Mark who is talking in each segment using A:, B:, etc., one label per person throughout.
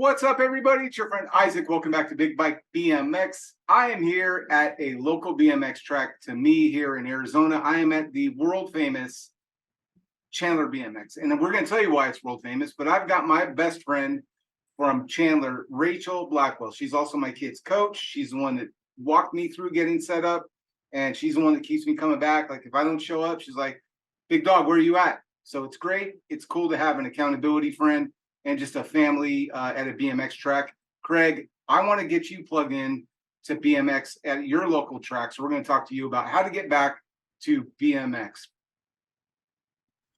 A: What's up, everybody? It's your friend Isaac. Welcome back to Big Bike BMX. I am here at a local BMX track to me here in Arizona. I am at the world famous Chandler BMX. And we're going to tell you why it's world famous, but I've got my best friend from Chandler, Rachel Blackwell. She's also my kid's coach. She's the one that walked me through getting set up, and she's the one that keeps me coming back. Like if I don't show up, she's like, "Big dog, where are you at?" So it's great. It's cool to have an accountability friend and just a family at a BMX track. Craig, I want to get you plugged in to BMX at your local track. So we're going to talk to you about how to get back to BMX.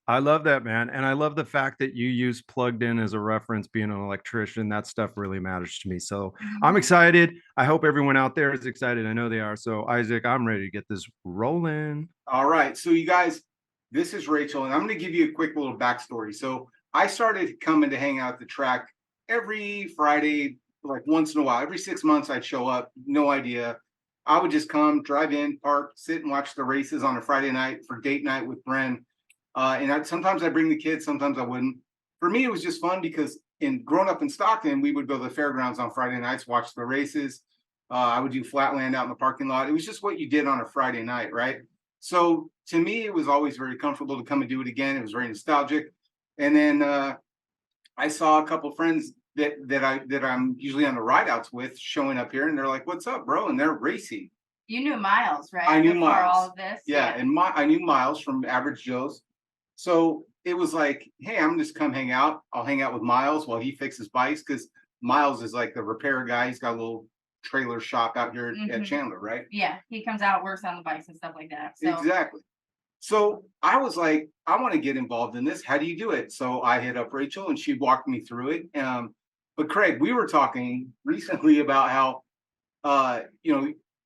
B: I love that, man. And I love the fact that you use plugged in as a reference, being an electrician. That stuff really matters to me. So I'm excited. I hope everyone out there is excited. I know they are. So, Isaac, I'm ready to get this rolling.
A: All right. So, you guys, this is Rachel, and I'm going to give you a quick little backstory. So, I started coming to hang out at the track every Friday, like once in a while. Every 6 months, I'd show up, no idea. I would just come, drive in, park, sit and watch the races on a Friday night for date night with Bren. Sometimes I bring the kids, sometimes I wouldn't. For me, it was just fun because growing up in Stockton, we would go to the fairgrounds on Friday nights, watch the races. I would do flatland out in the parking lot. It was just what you did on a Friday night, right? So to me, it was always very comfortable to come and do it again. It was very nostalgic. And then I saw a couple of friends that I'm usually on the ride outs with showing up here, and they're like, "What's up, bro?" And they're racing.
C: You knew Miles, right?
A: I knew
C: Before
A: Miles.
C: all of this.
A: Yeah, and I knew Miles from Average Joe's. So it was like, hey, I'm just come hang out. I'll hang out with Miles while he fixes bikes, because Miles is like the repair guy. He's got a little trailer shop out here at Chandler, right?
C: Yeah, he comes out, works on the bikes and stuff like that. So.
A: Exactly. So I was like, I want to get involved in this. How do you do it? So I hit up Rachel, and she walked me through it. But Craig, we were talking recently about how,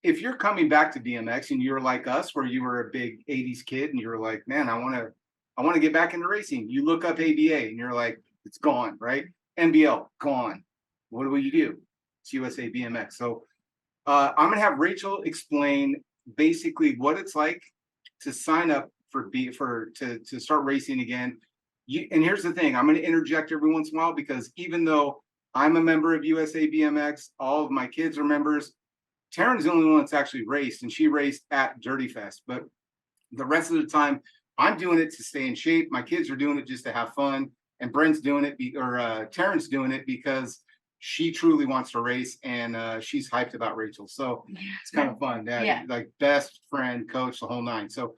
A: if you're coming back to BMX and you're like us, where you were a big 80s kid and you're like, man, I want to get back into racing. You look up ABA and you're like, it's gone, right? NBL, gone. What will you do? It's USA BMX. So I'm going to have Rachel explain basically what it's like to sign up to start racing again. And here's the thing, I'm going to interject every once in a while, because even though I'm a member of USA BMX, all of my kids are members. Taryn's the only one that's actually raced, and she raced at Dirty Fest. But the rest of the time, I'm doing it to stay in shape. My kids are doing it just to have fun, and Brent's doing it, Taryn's doing it because she truly wants to race, and she's hyped about Rachel. So it's kind of fun. Like best friend, coach, the whole nine. So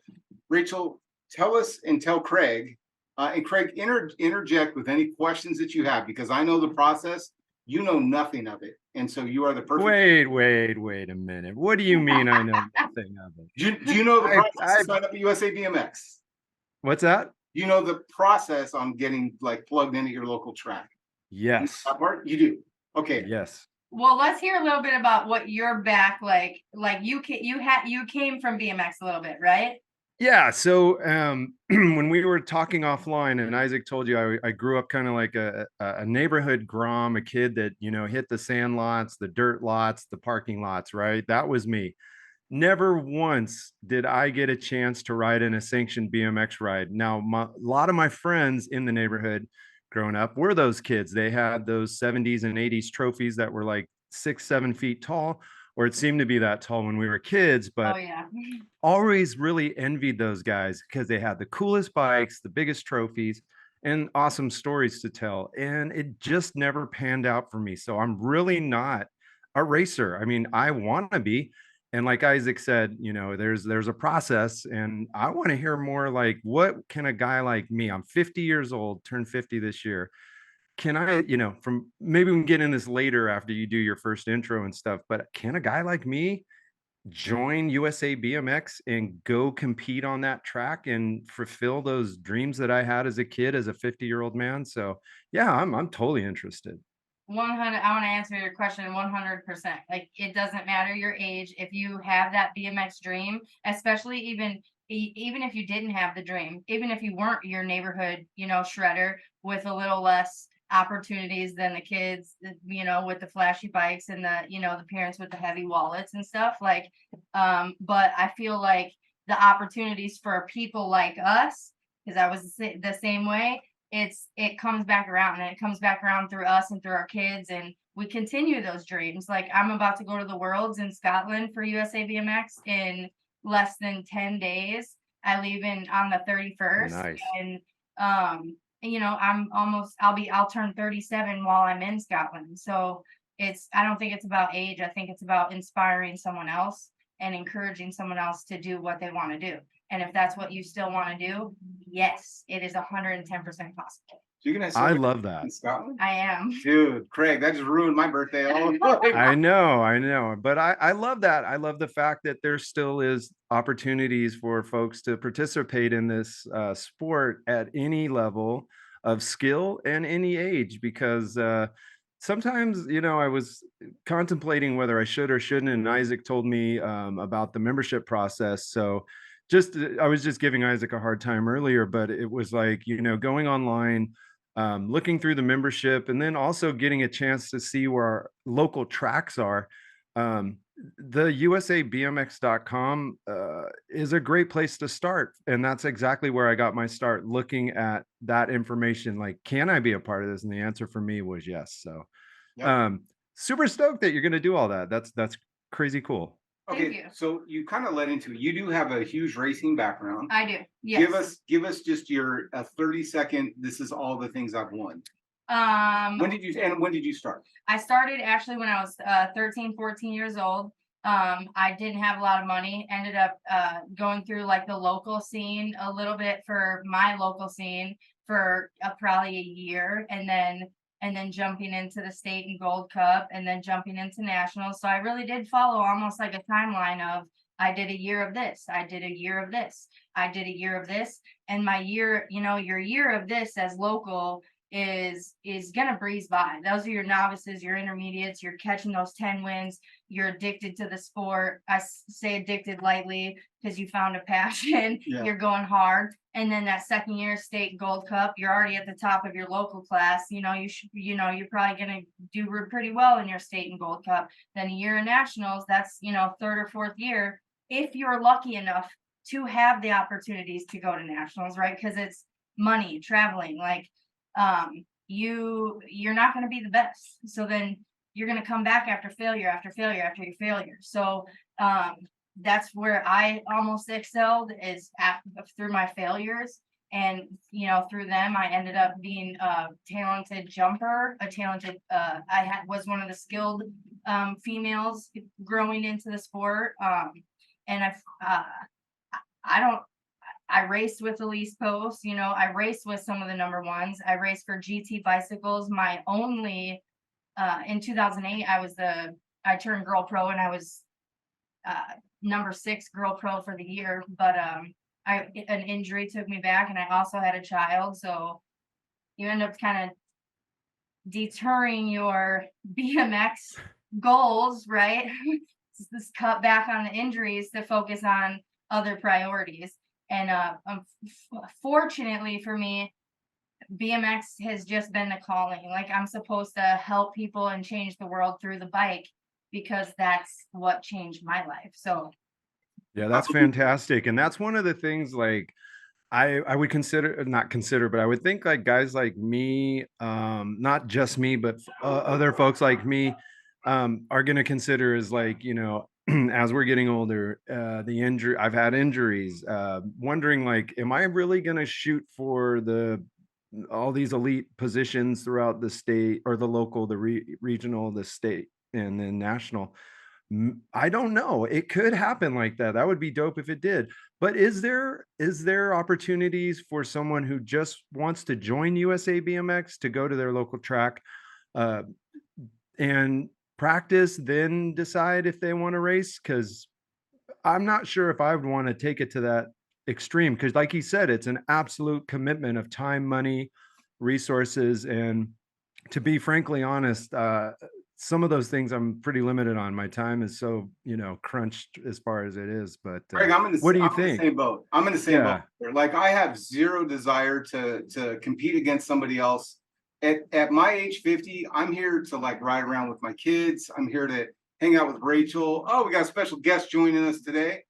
A: Rachel, tell us and tell Craig, and Craig, interject with any questions that you have, because I know the process. You know nothing of it, and so you are the perfect.
B: Wait a minute. What do you mean I know nothing of it?
A: Do you know the process to sign up at USA BMX?
B: What's that?
A: You know the process on getting like plugged into your local track?
B: Yes.
A: That part you do. Okay.
B: Yes.
C: Well, let's hear a little bit about what you're back like. Like you came from BMX a little bit, right?
B: Yeah. So when we were talking offline, and Isaac told you I grew up kind of like a neighborhood Grom, a kid that, hit the sand lots, the dirt lots, the parking lots, right? That was me. Never once did I get a chance to ride in a sanctioned BMX ride. Now, a lot of my friends in the neighborhood growing up were those kids. They had those 70s and 80s trophies that were like 6-7 feet tall, or it seemed to be that tall when we were kids. But always really envied those guys because they had the coolest bikes, the biggest trophies, and awesome stories to tell. And it just never panned out for me. So I'm really not a racer. I mean, I want to be. And like Isaac said, there's a process, and I want to hear more like, what can a guy like me, I'm 50 years old, turned 50 this year. Can I, from maybe we can get in this later after you do your first intro and stuff, but can a guy like me join USA BMX and go compete on that track and fulfill those dreams that I had as a kid, as a 50-year-old man? So yeah, I'm totally interested.
C: 100. I want to answer your question 100%. Like, it doesn't matter your age. If you have that BMX dream, especially even if you didn't have the dream, even if you weren't your neighborhood, shredder with a little less opportunities than the kids, with the flashy bikes and the parents with the heavy wallets and stuff, like, but I feel like the opportunities for people like us, because I was the same way, it comes back around, and it comes back around through us and through our kids, and we continue those dreams. Like, I'm about to go to the Worlds in Scotland for USA BMX in less than 10 days. I leave on the 31st.
B: Nice.
C: And you know, I'll turn 37 while I'm in Scotland. So I don't think it's about age. I think it's about inspiring someone else and encouraging someone else to do what they want to do. And if that's what you still want to do, yes, it is 110% possible.
A: So you're gonna
B: I love that.
A: in Scotland?
C: I am.
A: Dude, Craig, that just ruined my birthday.
B: I know. But I love that. I love the fact that there still is opportunities for folks to participate in this sport at any level of skill and any age, because sometimes, you know, I was contemplating whether I should or shouldn't, and Isaac told me about the membership process. So I was just giving Isaac a hard time earlier, but it was like, you know, going online, looking through the membership, and then also getting a chance to see where our local tracks are. The usabmx.com is a great place to start. And that's exactly where I got my start, looking at that information. Like, can I be a part of this? And the answer for me was yes. So
A: Yep.
B: super stoked that you're going to do all that. That's crazy cool.
C: Thank
A: Okay,
C: you.
A: so you kind of led into it. You do have a huge racing background.
C: I do. Yes.
A: Give us just your 30-second. This is all the things I've won. When did you start?
C: I started actually when I was 13, 14 years old. I didn't have a lot of money. Ended up going through like the local scene a little bit for my local scene for probably a year, and then jumping into the state and Gold Cup, and then jumping into nationals. So I really did follow almost like a timeline of, I did a year of this, I did a year of this, I did a year of this, and my year, you know, your year of this as local is gonna breeze by. Those are your novices, your intermediates. You're catching those 10 wins. You're addicted to the sport. I say addicted lightly because you found a passion.
A: Yeah.
C: You're going hard. And then that second year state Gold Cup, you're already at the top of your local class. You know, you're probably gonna do pretty well in your state and Gold Cup. Then a year in nationals, that's, you know, third or fourth year, if you're lucky enough to have the opportunities to go to nationals, right? Because it's money, traveling, like you're not going to be the best. So then you're going to come back after failure, after failure, after your failure. So that's where I almost excelled, is through my failures. And, you know, through them, I ended up being a talented jumper, was one of the skilled females growing into the sport. And I raced with Elise Post, you know, I raced with some of the number ones. I raced for GT Bicycles. My only, in 2008, I turned girl pro, and I was number 6 girl pro for the year. But an injury took me back, and I also had a child. So you end up kind of deterring your BMX goals, right? Just cut back on the injuries to focus on other priorities. And fortunately for me, BMX has just been the calling. Like, I'm supposed to help people and change the world through the bike, because that's what changed my life. So
B: yeah, that's fantastic. And that's one of the things, like, I would not consider, but I would think, like, guys like me, not just me, but other folks like me, are going to consider, is like, you know, as we're getting older, I've had injuries, wondering, like, am I really going to shoot for all these elite positions throughout the state, or the local, the regional, the state, and then national? I don't know. It could happen like that. That would be dope if it did. But is there opportunities for someone who just wants to join USA BMX to go to their local track and practice, then decide if they want to race? Because I'm not sure if I would want to take it to that extreme, because, like he said, it's an absolute commitment of time, money, resources, and to be frankly honest, some of those things I'm pretty limited on. My time is so, you know, crunched as far as it is. But
A: Craig,
B: what do you think?
A: In the same boat. I'm in the same boat. Like, I have zero desire to compete against somebody else. At my age 50, I'm here to, like, ride around with my kids. I'm here to hang out with Rachel. Oh, we got a special guest joining us today.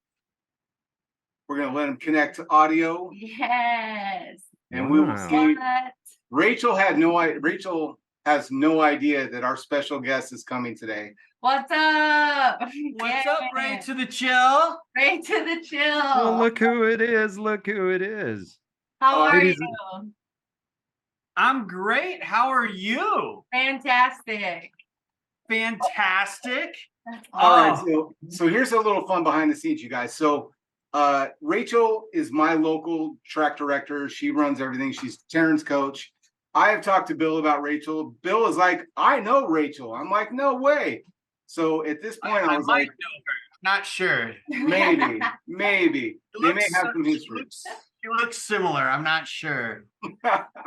A: We're gonna let him connect to audio.
C: yes.
A: And we will see. Rachel has no idea that our special guest is coming today.
C: What's up?
D: What's up, Ray to the chill?
C: Ray to the chill.
B: Oh, look who it is. Look who it is.
C: How are
B: ladies-
C: you?
D: I'm great. How are you?
C: Fantastic.
D: Fantastic.
A: All right,
D: Oh.
A: so here's a little fun behind the scenes, you guys. So Rachel is my local track director. She runs everything. She's Taryn's coach. I have talked to Bill about Rachel. Bill is like, I know Rachel. I'm like, no way. So at this point, I was
D: might
A: like,
D: know her. Not sure.
A: maybe. They may have some history.
D: She looks similar. I'm not sure.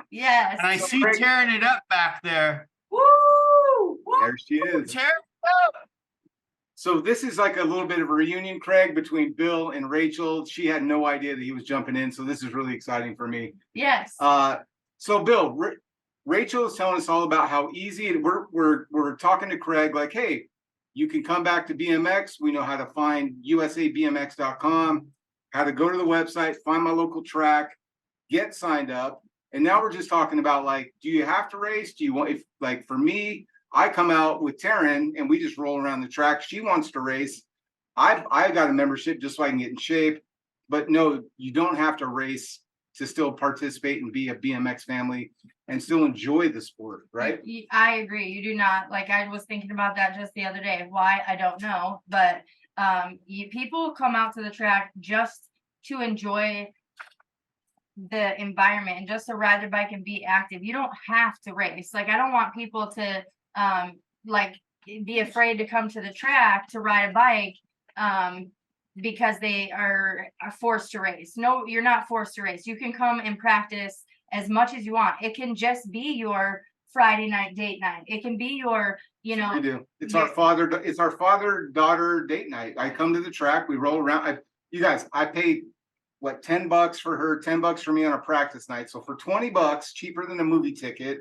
C: Yes.
D: And I
A: So
D: see
A: Craig-
D: tearing it up back there.
C: Woo!
A: There she is.
D: Tearing it up.
A: So this is like a little bit of a reunion, Craig, between Bill and Rachel. She had no idea that he was jumping in, so this is really exciting for me.
C: Yes.
A: So Bill, Rachel is telling us all about how easy it. We're talking to Craig like, hey, you can come back to BMX. We know how to find usabmx.com, how to go to the website, find my local track, get signed up, and now we're just talking about like, do you have to race? Do you want if like for me? I come out with Taryn and we just roll around the track. She wants to race. I got a membership just so I can get in shape. But no, you don't have to race to still participate and be a BMX family and still enjoy the sport, right?
C: I agree. You do not. Like I was thinking about that just the other day. Why? I don't know. But people come out to the track just to enjoy the environment and just to ride their bike and be active. You don't have to race. Like I don't want people to like be afraid to come to the track to ride a bike because they are forced to race. No, you're not forced to race. You can come and practice as much as you want. It can just be your Friday night date night. It can be your, you know,
A: We do. It's our father-daughter date night. I come to the track, we roll around. You guys, I paid what, $10 for her, $10 for me on a practice night. So for $20, cheaper than a movie ticket,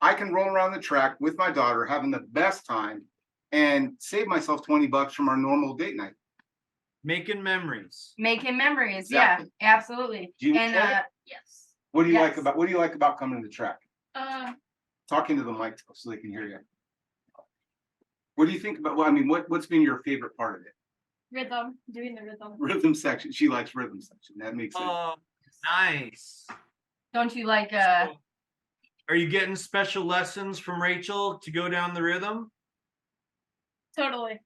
A: I can roll around the track with my daughter, having the best time, and save myself $20 from our normal date night.
D: Making memories.
C: making memories.
A: Exactly.
C: Yeah, absolutely.
A: Do you
C: And
A: enjoy it?
C: yes.
A: What do you like
C: Yes.
A: about coming to the track?
C: Uh,
A: Talking to the mic so they can hear you. What do you think about? Well, I mean, what's been your favorite part of it?
E: Rhythm, doing the rhythm.
A: Rhythm section. She likes rhythm section. That makes sense.
D: Oh, nice.
C: don't you like
D: So, are you getting special lessons from Rachel to go down the rhythm?
E: Totally.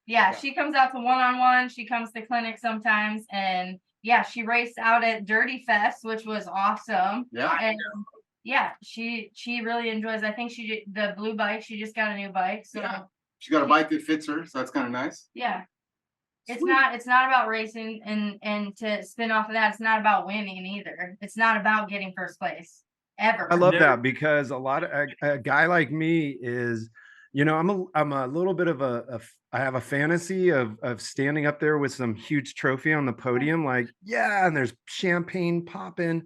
C: Yeah, she comes out to one-on-one. She comes to clinic sometimes, and yeah, she raced out at Dirty Fest, which was awesome.
A: Yeah.
C: And yeah, she really enjoys. I think the blue bike. She just got a new bike, so
A: Yeah. She got a bike that fits her, so that's kind of nice.
C: yeah. It's
A: Sweet.
C: not about racing, and to spin off of that, it's not about winning either. It's not about getting first place ever.
B: I love
D: Never-
B: that because a guy like me is, you know, I'm a little bit of I have a fantasy of standing up there with some huge trophy on the podium, like, yeah, and there's champagne popping,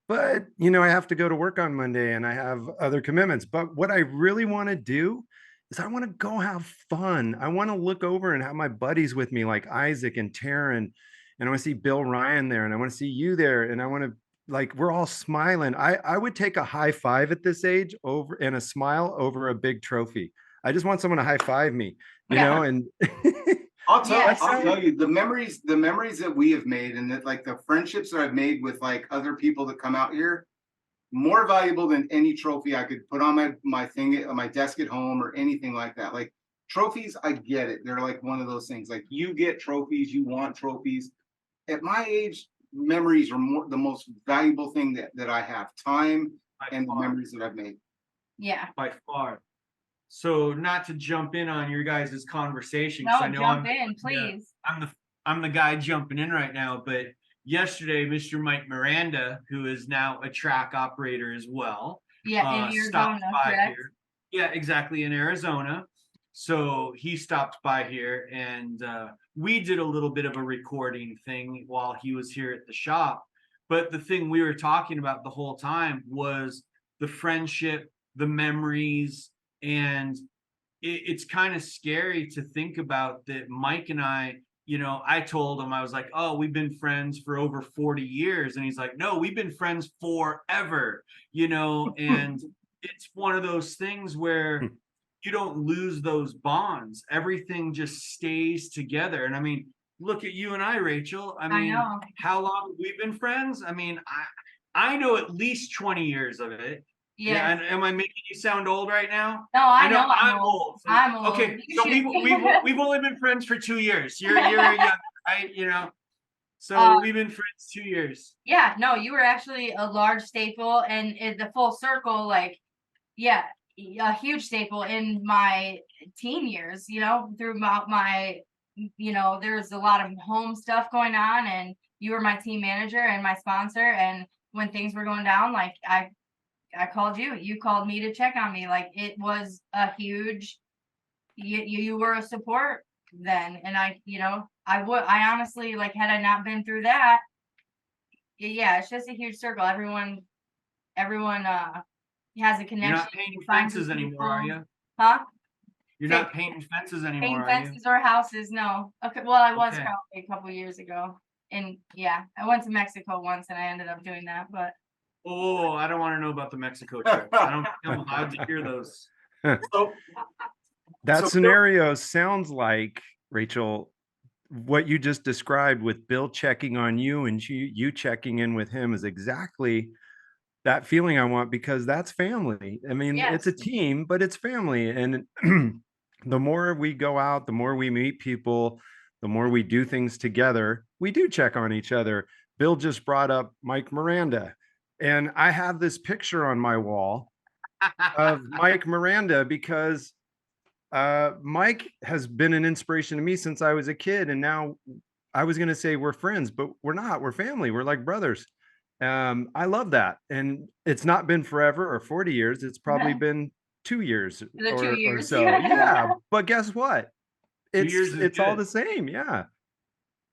B: but you know, I have to go to work on Monday and I have other commitments. But what I really want to do is I want to go have fun. I want to look over and have my buddies with me, like Isaac and Taryn, and I want to see Bill Ryan there, and I want to see you there, and I want to, like, we're all smiling. I would take a high five at this age over and a smile over a big trophy. I just want someone to high five me, you
C: Yeah.
B: know, and
A: I'll tell
C: Yeah,
A: you the memories that we have made, and that like the friendships that I've made with like other people that come out here, more valuable than any trophy I could put on my thing on my desk at home or anything like that. Like trophies, I get it. They're like one of those things. Like you get trophies, you want trophies. At my age, memories are the most valuable thing that I have. Time and the memories that I've made.
C: Yeah.
D: By far. So not to jump in on your guys' conversation, 'cause
C: No,
D: I know
C: jump in, please.
D: I'm the guy jumping in right now, but yesterday, Mr. Mike Miranda, who is now a track operator as well,
C: Yeah, in
D: stopped
C: Arizona,
D: by
C: correct?
D: here. Yeah, exactly, in Arizona. So he stopped by here, and we did a little bit of a recording thing while he was here at the shop. But the thing we were talking about the whole time was the friendship, the memories, and it's kind of scary to think about that Mike and I you know, I told him, I was like, oh, we've been friends for over 40 years. And he's like, no, we've been friends forever, you know, and it's one of those things where you don't lose those bonds. Everything just stays together. And I mean, look at you and I, Rachel. I
C: I
D: mean,
C: know.
D: how long have we been friends? I mean, I know at least 20 years of it. Yeah.
C: Yeah.
D: And am I making you sound old right now?
C: No, I know
D: I'm old. So-
C: I'm old.
D: Okay,
C: You
D: so
C: should-
D: we've only been friends for 2 years. You're young, right? You know, so we've been friends 2 years.
C: Yeah, no, you were actually a large staple, and the full circle, like, yeah, a huge staple in my teen years, you know, through my you know, there's a lot of home stuff going on, and you were my team manager and my sponsor, and when things were going down, like, I called you called me to check on me, like, it was a huge, you were a support then, and you know, I honestly, like, had I not been through that, yeah, it's just a huge circle. Everyone has a
D: You're
C: connection.
D: not painting
C: finds
D: fences
C: the
D: anymore, are
C: people.
D: you?
C: Huh?
D: You're
C: Fa-
D: not painting fences anymore,
C: Painting
D: are you?
C: fences or houses? No. Okay. Well, I was
D: Okay.
C: probably a couple years ago, and yeah, I went to Mexico once, and I ended up doing that. But
D: Oh, I don't want to know about the Mexico trip. I don't think I'm allowed to hear those.
A: So,
B: That
A: So-
B: scenario sounds like, Rachel, what you just described with Bill checking on you and you checking in with him is exactly that feeling I want, because that's family. I mean, it's a
C: yes,
B: team, but it's family. And the more we go out, the more we meet people, the more we do things together, we do check on each other. Bill just brought up Mike Miranda, and I have this picture on my wall of Mike Miranda because Mike has been an inspiration to me since I was a kid. And now I was going to say we're friends, but we're not. We're family. We're like brothers. I love that. And it's not been forever or 40 years. It's probably been 2 years
C: the
B: or,
C: 2
B: or
C: years.
B: so. Yeah. But guess what?
D: 2 years is
B: It's all
D: good.
B: the same. Yeah.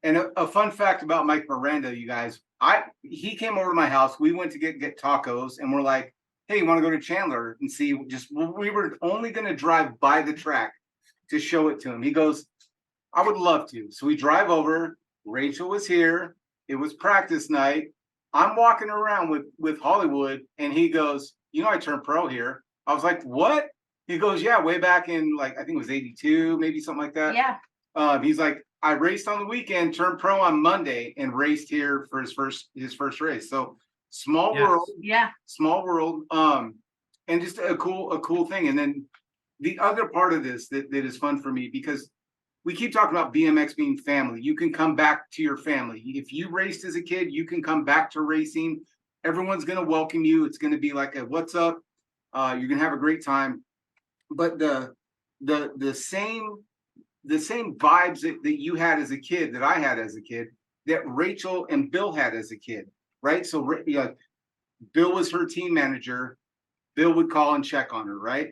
A: and a fun fact about Mike Miranda, you guys, he came over to my house. We went to get tacos, and we're like, hey, you want to go to Chandler and see? We were only going to drive by the track to show it to him. He goes, I would love to. So we drive over. Rachel was here. It was practice night. I'm walking around with Hollywood, and he goes, you know, I turned pro here. I was like, what? He goes, yeah, way back in, like, I think it was 82, maybe something like that.
C: Yeah.
A: He's like, I raced on the weekend, turned pro on Monday, and raced here for his first race. So small
D: Yes.
A: world,
C: Yeah.
A: small world. And just a cool thing. And then the other part of this that is fun for me, because we keep talking about BMX being family. You can come back to your family. If you raced as a kid, you can come back to racing. Everyone's going to welcome you. It's going to be like a what's up. You're going to have a great time. But the same vibes that you had as a kid, that I had as a kid, that Rachel and Bill had as a kid, right? So Bill was her team manager. Bill would call and check on her, right?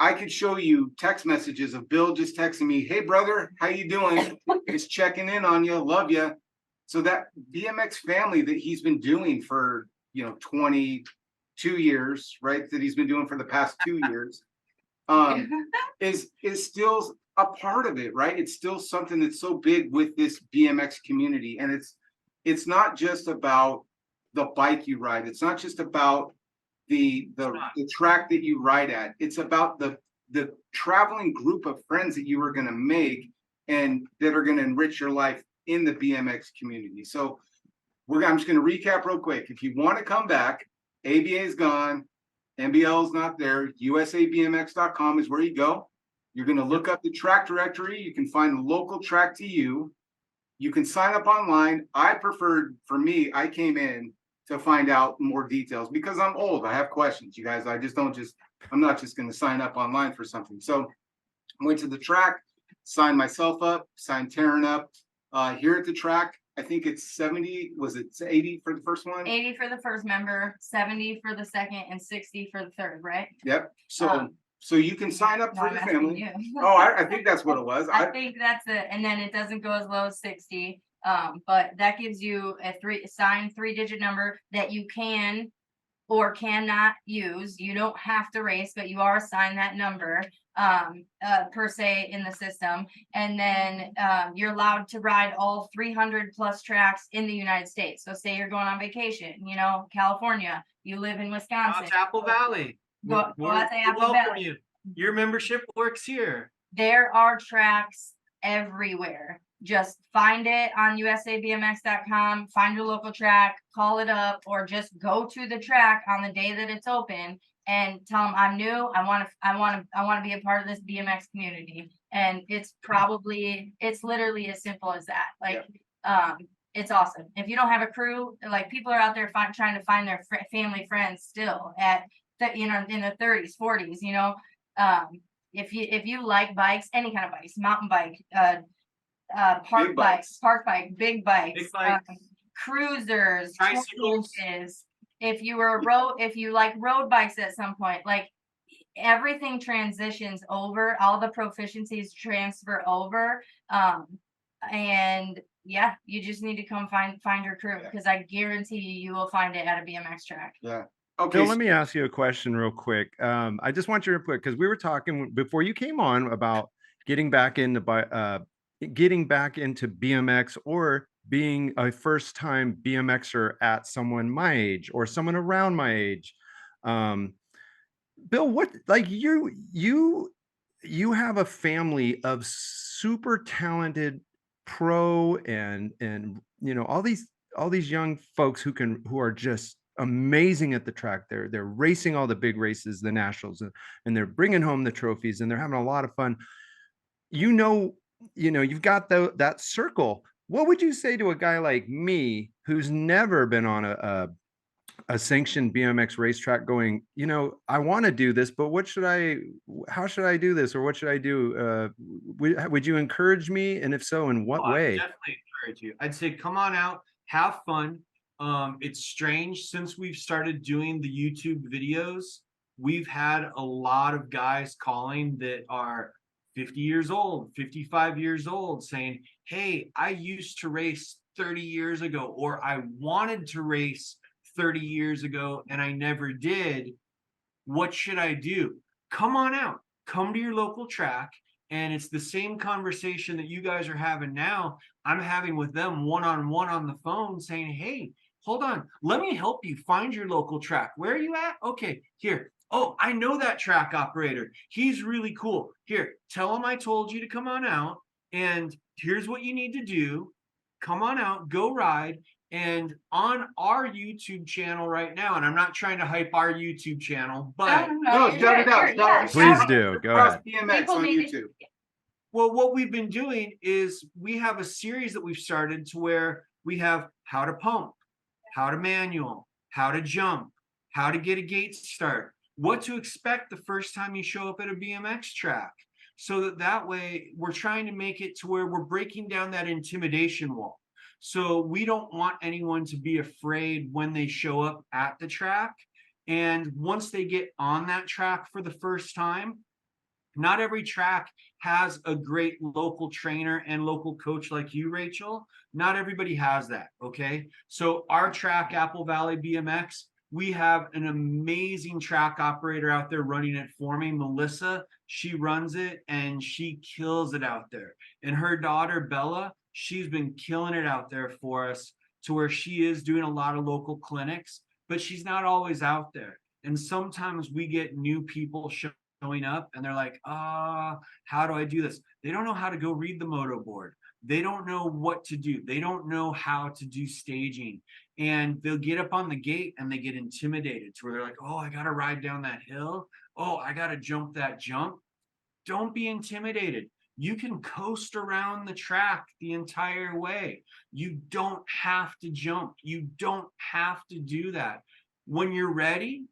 A: I could show you text messages of Bill just texting me, hey brother, how you doing? Just checking in on you, love you. So that BMX family that he's been doing for 22 years, right? That he's been doing for the past 2 years, is still a part of it, right? It's still something that's so big with this BMX community. And it's not just about the bike you ride. It's not just about the track that you ride at. It's about the traveling group of friends that you are going to make and that are going to enrich your life in the BMX community. So I'm just going to recap real quick. If you want to come back, ABA is gone, NBL is not there. USABMX.com is where you go. You're going to look up the track directory. You can find the local track to you. You can sign up online. I came in to find out more details because I'm old. I have questions, you guys. I'm not just going to sign up online for something. So I went to the track, signed myself up, signed Taryn up. Here at the track, I think it's 70. Was it 80 for the first one?
C: 80 for the first member, 70 for the second, and 60 for the third, right?
A: Yep. So you can sign up
C: No,
A: for
C: I'm
A: the
C: asking
A: family.
C: you.
A: Oh, I think that's what it was.
C: I think that's it. And then it doesn't go as low as 60. But that gives you a signed 3-digit number that you can or cannot use. You don't have to race, but you are assigned that number per se in the system. And then you're allowed to ride all 300 plus tracks in the United States. So say you're going on vacation, you know, California, you live in Wisconsin.
D: It's Apple Valley.
C: Go out to Apple
D: welcome
C: Valley.
D: you. Your membership works here.
C: There are tracks everywhere. Just find it on usabmx.com, find your local track, call it up, or just go to the track on the day that it's open and tell them I'm new. I want to be a part of this BMX community. And it's literally as simple as that. Like, it's awesome. If you don't have a crew, like people are out there trying to find their family friends still at in the 30s, 40s, you know. If you like bikes, any kind of bikes, mountain bike, park bike, big bikes, cruisers,
D: tricycles.
C: If you like road bikes at some point, like everything transitions over, all the proficiencies transfer over. And yeah, you just need to come find your crew, because I guarantee you will find it at a BMX track.
A: Yeah. Okay.
B: Bill, let me ask you a question real quick. I just want your input, because we were talking before you came on about getting back into BMX, or being a first-time BMXer at someone my age or someone around my age. Bill, what, like you have a family of super talented pro and you know all these young folks who are just amazing at the track. They're racing all the big races, the nationals, and they're bringing home the trophies, and they're having a lot of fun. You know, you've got that circle. What would you say to a guy like me who's never been on a sanctioned BMX racetrack, going, I want to do this, but how should I do this? Or what should I do? Would you encourage me? And if so, in what way?
D: I would definitely encourage you. I'd say, come on out, have fun. It's strange, since we've started doing the YouTube videos, we've had a lot of guys calling that are 50 years old, 55 years old, saying, hey, I used to race 30 years ago, or I wanted to race 30 years ago and I never did. What should I do? Come on out, come to your local track. And it's the same conversation that you guys are having now. I'm having with them one-on-one on the phone, saying, hey, hold on, let me help you find your local track. Where are you at? Okay, here. Oh, I know that track operator. He's really cool. Here, tell him I told you to come on out, and here's what you need to do. Come on out, go ride. And on our YouTube channel right now, and I'm not trying to hype our YouTube channel, but
A: no, shout it out.
B: Please do. Go ahead.
A: BMX on YouTube.
D: Well, what we've been doing is we have a series that we've started to where we have how to pump, how to manual, how to jump, how to get a gate start, what to expect the first time you show up at a BMX track. So that way we're trying to make it to where we're breaking down that intimidation wall. So we don't want anyone to be afraid when they show up at the track. And once they get on that track for the first time, not every track has a great local trainer and local coach like you, Rachel. Not everybody has that, okay? So our track, Apple Valley BMX, we have an amazing track operator out there running it for me, Melissa. She runs it and she kills it out there. And her daughter, Bella, she's been killing it out there for us, to where she is doing a lot of local clinics, but she's not always out there. And sometimes we get new people showing up and they're like, how do I do this? They don't know how to go read the moto board. They don't know what to do. They don't know how to do staging. And they'll get up on the gate and they get intimidated, to where they're like, oh, I got to ride down that hill. Oh, I got to jump that jump. Don't be intimidated. You can coast around the track the entire way. You don't have to jump. You don't have to do that. When you're ready,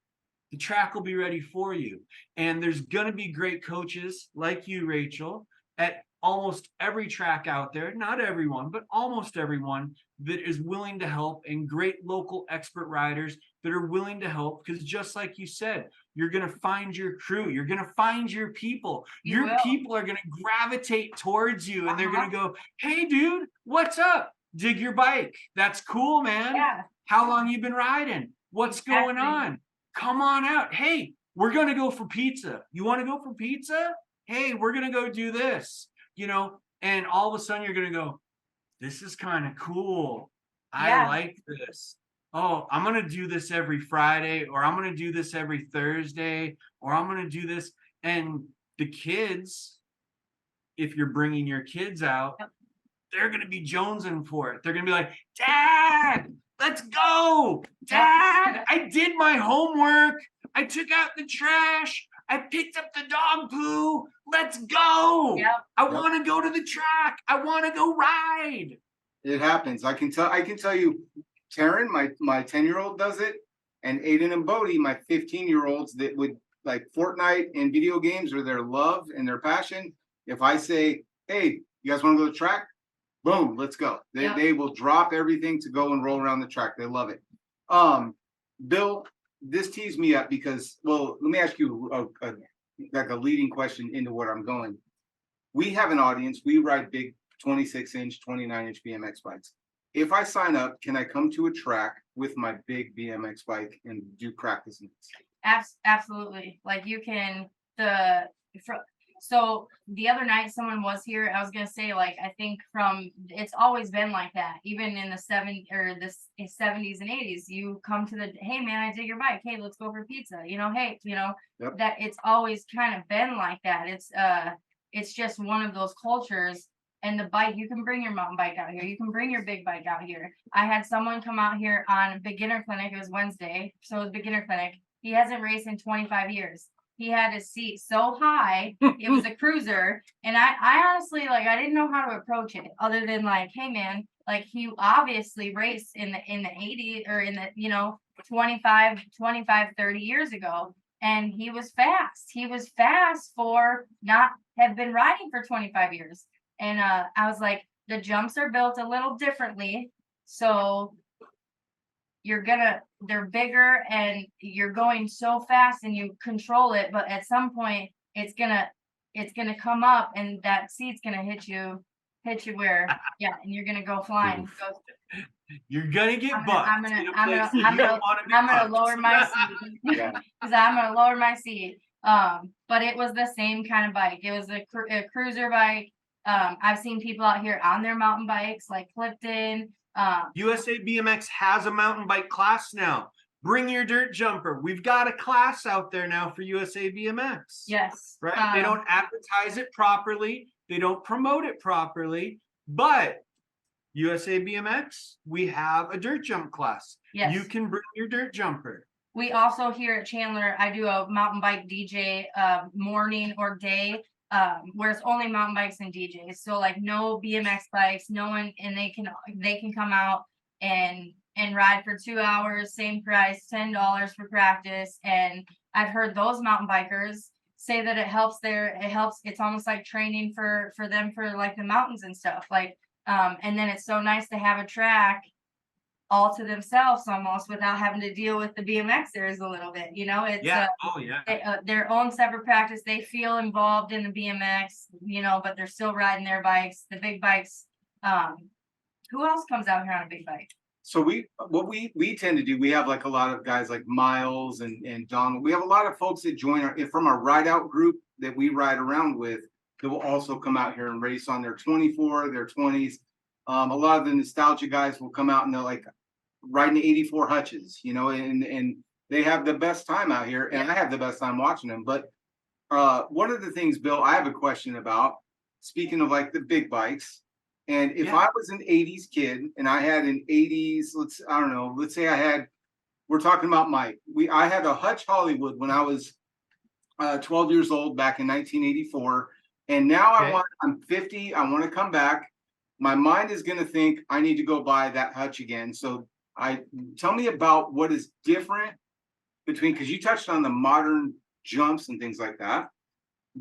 D: the track will be ready for you. And there's going to be great coaches like you, Rachel, at almost every track out there. Not everyone, but almost everyone that is willing to help, and great local expert riders that are willing to help. Because just like you said, you're going to find your crew. You're going to find your people. Your people are going to gravitate towards you, and they're going to go, hey, dude, what's up? Dig your bike. That's cool, man.
C: Yeah.
D: How long you been riding? What's
C: Exactly.
D: going on? Come on out. Hey, we're going to go for pizza. You want to go for pizza? Hey, we're going to go do this, and all of a sudden you're going to go, this is kind of cool. I
C: Yeah.
D: like this. Oh, I'm going to do this every Friday, or I'm going to do this every Thursday, or I'm going to do this. And the kids, if you're bringing your kids out,
C: Yep.
D: they're going to be jonesing for it. They're going to be like, Dad, let's go. Dad, I did my homework. I took out the trash. I picked up the dog poo. Let's go.
C: Yep.
D: I want to go to the track. I want to go ride.
A: It happens. I can tell you, Taryn, my 10-year-old does it, and Aiden and Bodie, my 15-year-olds that would like Fortnite and video games are their love and their passion. If I say, hey, you guys want to go to the track? Boom, let's go. They will drop everything to go and roll around the track. They love it. Bill, this teased me up because, well, let me ask you a leading question into what I'm going. We have an audience. We ride big 26-inch, 29-inch BMX bikes. If I sign up, can I come to a track with my big BMX bike and do practice?
C: Absolutely. Like you can so the other night someone was here. I was gonna say, like, I think it's always been like that. Even in the 70s and 80s, you come to hey man, I dig your bike. Hey, let's go for pizza. Hey,
A: Yep.
C: that it's always kind of been like that. It's just one of those cultures. And the bike, you can bring your mountain bike out here. You can bring your big bike out here. I had someone come out here on beginner clinic. It was Wednesday, so it was beginner clinic. He hasn't raced in 25 years. He had his seat so high, it was a cruiser. And I honestly, like, I didn't know how to approach it other than like, hey man, like he obviously raced in the 80s or in the, 25, 30 years ago. And he was fast. He was fast for not have been riding for 25 years. And I was like, the jumps are built a little differently. So they're bigger and you're going so fast and you control it. But at some point it's gonna come up and that seat's gonna hit you where, and you're gonna go flying.
D: You're gonna get bucked.
C: I'm gonna lower my seat. Because I'm gonna lower my seat. But it was the same kind of bike. It was a cruiser bike. I've seen people out here on their mountain bikes, like Clifton.
D: USA BMX has a mountain bike class now. Bring your dirt jumper. We've got a class out there now for USA BMX.
C: Yes.
D: Right? They don't advertise it properly. They don't promote it properly. But USA BMX, we have a dirt jump class.
C: Yes.
D: You can bring your dirt jumper.
C: We also here at Chandler, I do a mountain bike DJ morning or day. Where it's only mountain bikes and DJs, so like no BMX bikes, no one, and they can come out and ride for 2 hours, same price, $10 for practice. And I've heard those mountain bikers say that it helps. It's almost like training for them for like the mountains and stuff. Like, and then it's so nice to have a track all to themselves almost without having to deal with the BMXers a little bit, it's their own separate practice. They feel involved in the BMX, but they're still riding their bikes, the big bikes. Who else comes out here on a big bike?
A: So we tend to do, we have like a lot of guys like Miles and Donald. We have a lot of folks that join from our ride out group that we ride around with that will also come out here and race on their 24, their 20s. A lot of the nostalgia guys will come out and they're like riding 84 Hutches, and they have the best time out here, and I have the best time watching them. But one of the things, Bill, I have a question about, speaking of like the big bikes, and if I was an 80s kid and I had an 80s, let's say we're talking about Mike. I had a Hutch Hollywood when I was 12 years old back in 1984, and now I'm 50, I want to come back. My mind is going to think I need to go buy that Hutch again. So tell me about what is different between, because you touched on the modern jumps and things like that.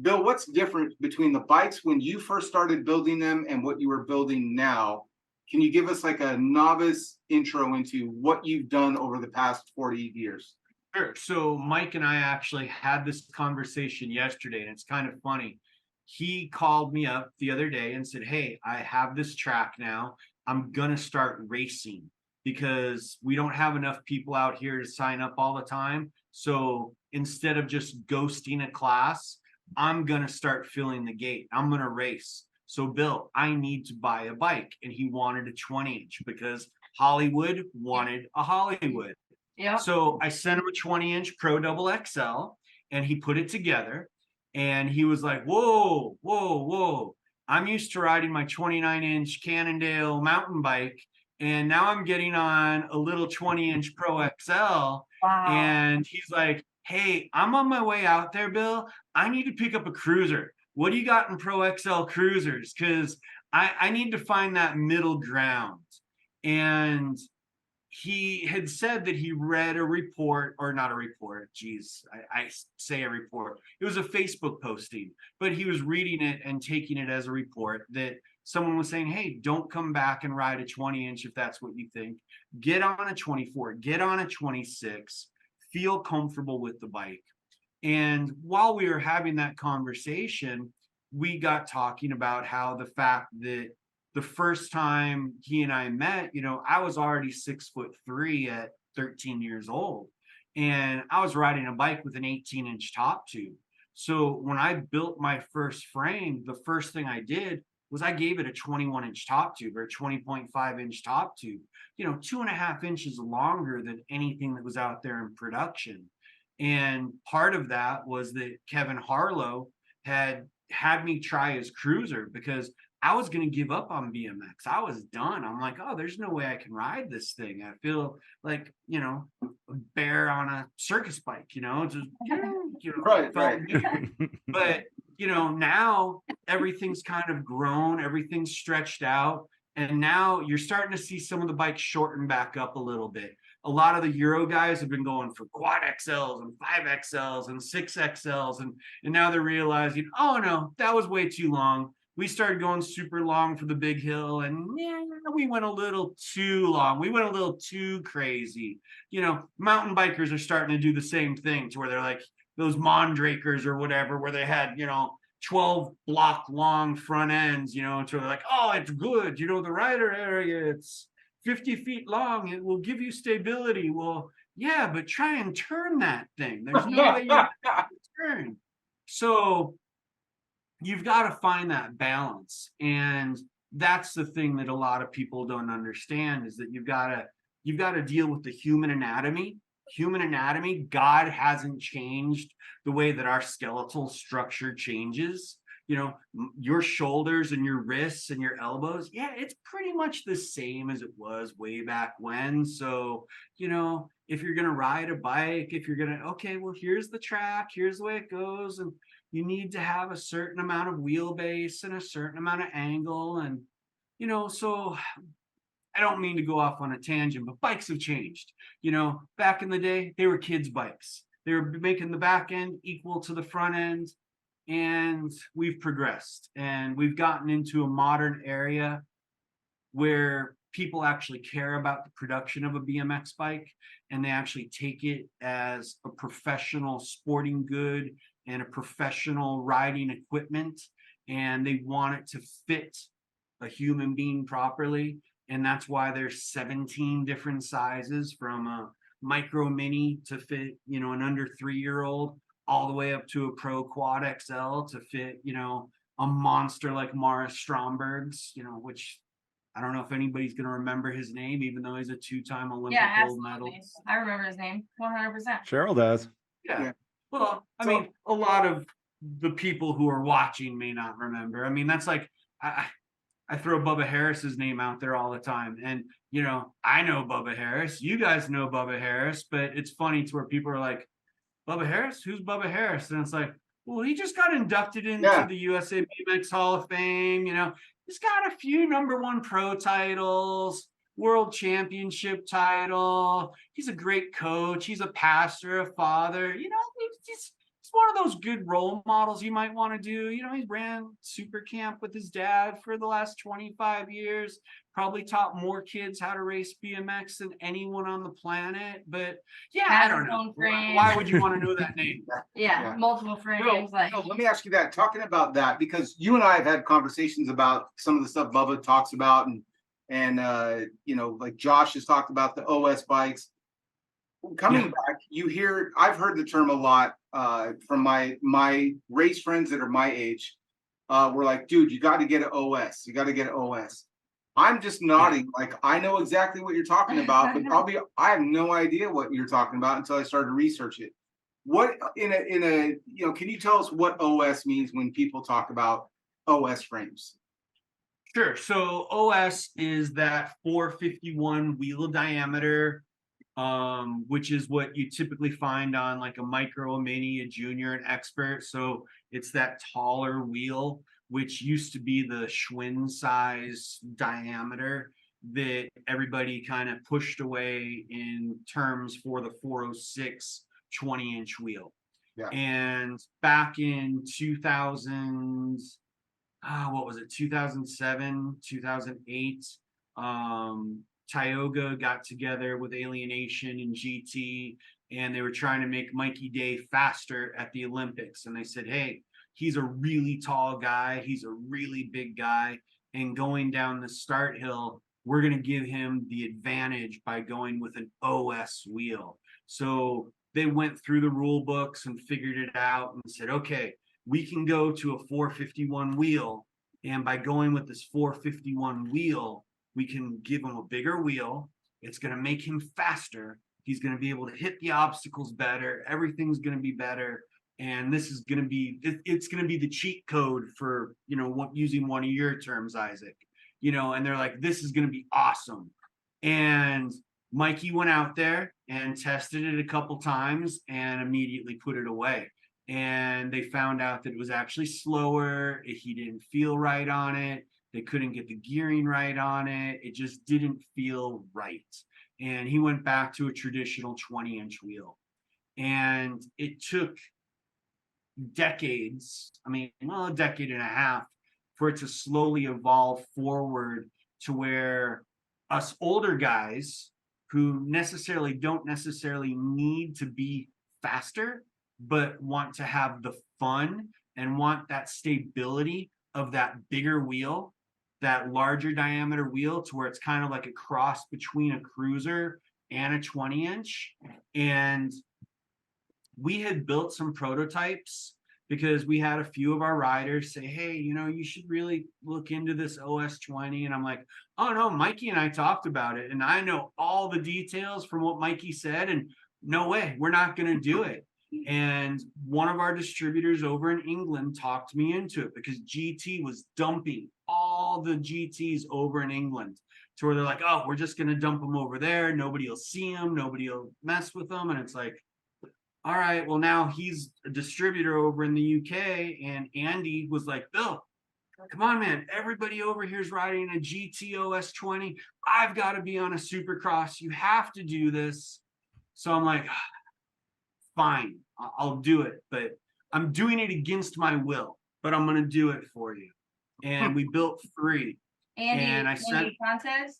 A: Bill, what's different between the bikes when you first started building them and what you are building now? Can you give us like a novice intro into what you've done over the past 40 years?
D: Sure. So Mike and I actually had this conversation yesterday, and it's kind of funny. He called me up the other day and said, hey, I have this track now. I'm going to start racing. because we don't have enough people out here to sign up all the time. So instead of just ghosting a class, I'm going to start filling the gate. I'm going to race. So Bill, I need to buy a bike. And he wanted a 20-inch because Hollywood wanted a Hollywood.
C: Yep.
D: So I sent him a 20-inch Pro Double XL and he put it together and he was like, whoa, whoa, whoa. I'm used to riding my 29-inch Cannondale mountain bike. And now I'm getting on a little 20-inch Pro XL.
C: Wow.
D: And he's like, hey, I'm on my way out there, Bill. I need to pick up a cruiser. What do you got in Pro XL cruisers? Because I need to find that middle ground. And he had said that he read a report, or not a report, geez, I say a report. It was a Facebook posting, but he was reading it and taking it as a report that someone was saying, hey, don't come back and ride a 20-inch if that's what you think. Get on a 24, get on a 26, feel comfortable with the bike. And while we were having that conversation, we got talking about how the fact that the first time he and I met, you know, I was already 6'3" at 13 years old. And I was riding a bike with an 18-inch top tube. So when I built my first frame, the first thing I did was I gave it a 21-inch top tube or 20.5-inch top tube, you know, 2.5 inches longer than anything that was out there in production. And part of that was that Kevin Harlow had me try his cruiser because I was going to give up on BMX. I was done. I'm like, oh, there's no way I can ride this thing. I feel like, you know, a bear on a circus bike, you know, just, you know,
A: Right.
D: But, you know, now everything's kind of grown, everything's stretched out. And now you're starting to see some of the bikes shorten back up a little bit. A lot of the Euro guys have been going for quad XLs and 5XLs and 6XLs. And now they're realizing, oh, no, that was way too long. We started going super long for the big hill and yeah, we went a little too long. We went a little too crazy. You know, mountain bikers are starting to do the same thing to where they're like those Mondrakers or whatever, where they had, you know, 12 block long front ends, you know, to like, oh, it's good. You know, the rider area, it's 50 feet long. It will give you stability. Well, yeah, but try and turn that thing. There's no way you can turn. So you've got to find that balance. And that's the thing that a lot of people don't understand is that you've got to deal with the human anatomy. Human anatomy, God hasn't changed the way that our skeletal structure changes. You know, your shoulders and your wrists and your elbows, yeah, it's pretty much the same as it was way back when. So, you know, if you're going to ride a bike, if you're going to, okay, well, here's the track, here's the way it goes. And you need to have a certain amount of wheelbase and a certain amount of angle. And, you know, so I don't mean to go off on a tangent, but bikes have changed. You know, back in the day, they were kids' bikes. They were making the back end equal to the front end. And we've progressed and we've gotten into a modern area where people actually care about the production of a BMX bike and they actually take it as a professional sporting good and a professional riding equipment, and they want it to fit a human being properly. And that's why there's 17 different sizes, from a micro mini to fit, you know, an under 3-year-old, all the way up to a pro quad XL to fit, you know, a monster like Morris Stromberg's, you know, which I don't know if anybody's going to remember his name, even though he's a 2-time Olympic gold medal.
C: I remember his name 100%.
B: Cheryl does.
D: Yeah. Well, I mean, a lot of the people who are watching may not remember. I mean, that's like, I throw Bubba Harris's name out there all the time. And, you know, I know Bubba Harris. You guys know Bubba Harris. But it's funny to where people are like, Bubba Harris? Who's Bubba Harris? And it's like, well, he just got inducted into the USA BMX Hall of Fame. You know, he's got a few #1 pro titles, world championship title. He's a great coach. He's a pastor, a father. You know, he's one of those good role models you might want to do. You know, he ran super camp with his dad for the last 25 years, probably taught more kids how to race BMX than anyone on the planet. But yeah, I don't know. Why would you want to know that name?
C: Yeah, multiple frames.
A: No, let me ask you that. Talking about that, because you and I have had conversations about some of the stuff Bubba talks about and like Josh has talked about the OS bikes. Coming back, I've heard the term a lot from my race friends that are my age. We're like, dude, you got to get an OS. You got to get an OS. I'm just nodding, like I know exactly what you're talking about, but I have no idea what you're talking about until I started to research it. What can you tell us what OS means when people talk about OS frames?
D: Sure. So OS is that 451 wheel diameter, which is what you typically find on like a micro, a mini, a junior, an expert. So it's that taller wheel, which used to be the Schwinn size diameter that everybody kind of pushed away in terms for the 406 20-inch wheel.
A: Yeah.
D: And back in 2000, what was it, 2007, 2008, Tioga got together with Alienation and GT, and they were trying to make Mikey Day faster at the Olympics. And they said, hey, he's a really tall guy. He's a really big guy. And going down the start hill, we're going to give him the advantage by going with an OS wheel. So they went through the rule books and figured it out and said, okay, we can go to a 451 wheel. And by going with this 451 wheel, we can give him a bigger wheel. It's going to make him faster. He's going to be able to hit the obstacles better. Everything's going to be better. And this is going to be, it's going to be the cheat code for, using one of your terms, Isaac, and they're like, this is going to be awesome. And Mikey went out there and tested it a couple times and immediately put it away. And they found out that it was actually slower. He didn't feel right on it. They couldn't get the gearing right on it. It just didn't feel right. And he went back to a traditional 20-inch wheel. And it took decades, a decade and a half, for it to slowly evolve forward to where us older guys who don't necessarily need to be faster, but want to have the fun and want that stability of that bigger wheel, that larger diameter wheel, to where it's kind of like a cross between a cruiser and a 20-inch. And we had built some prototypes because we had a few of our riders say, hey, you should really look into this OS 20. And I'm like, oh no, Mikey and I talked about it. And I know all the details from what Mikey said, and no way, we're not going to do it. And one of our distributors over in England talked me into it because GT was dumping all the GTs over in England to where they're like, oh, we're just going to dump them over there. Nobody will see them. Nobody will mess with them. And it's like, all right, well, now he's a distributor over in the UK. And Andy was like, Bill, come on, man. Everybody over here is riding a GT OS 20. I've got to be on a Supercross. You have to do this. So I'm like, fine, I'll do it, but I'm doing it against my will, but I'm going to do it for you. And we built 3. And I sent
C: Andy Contes?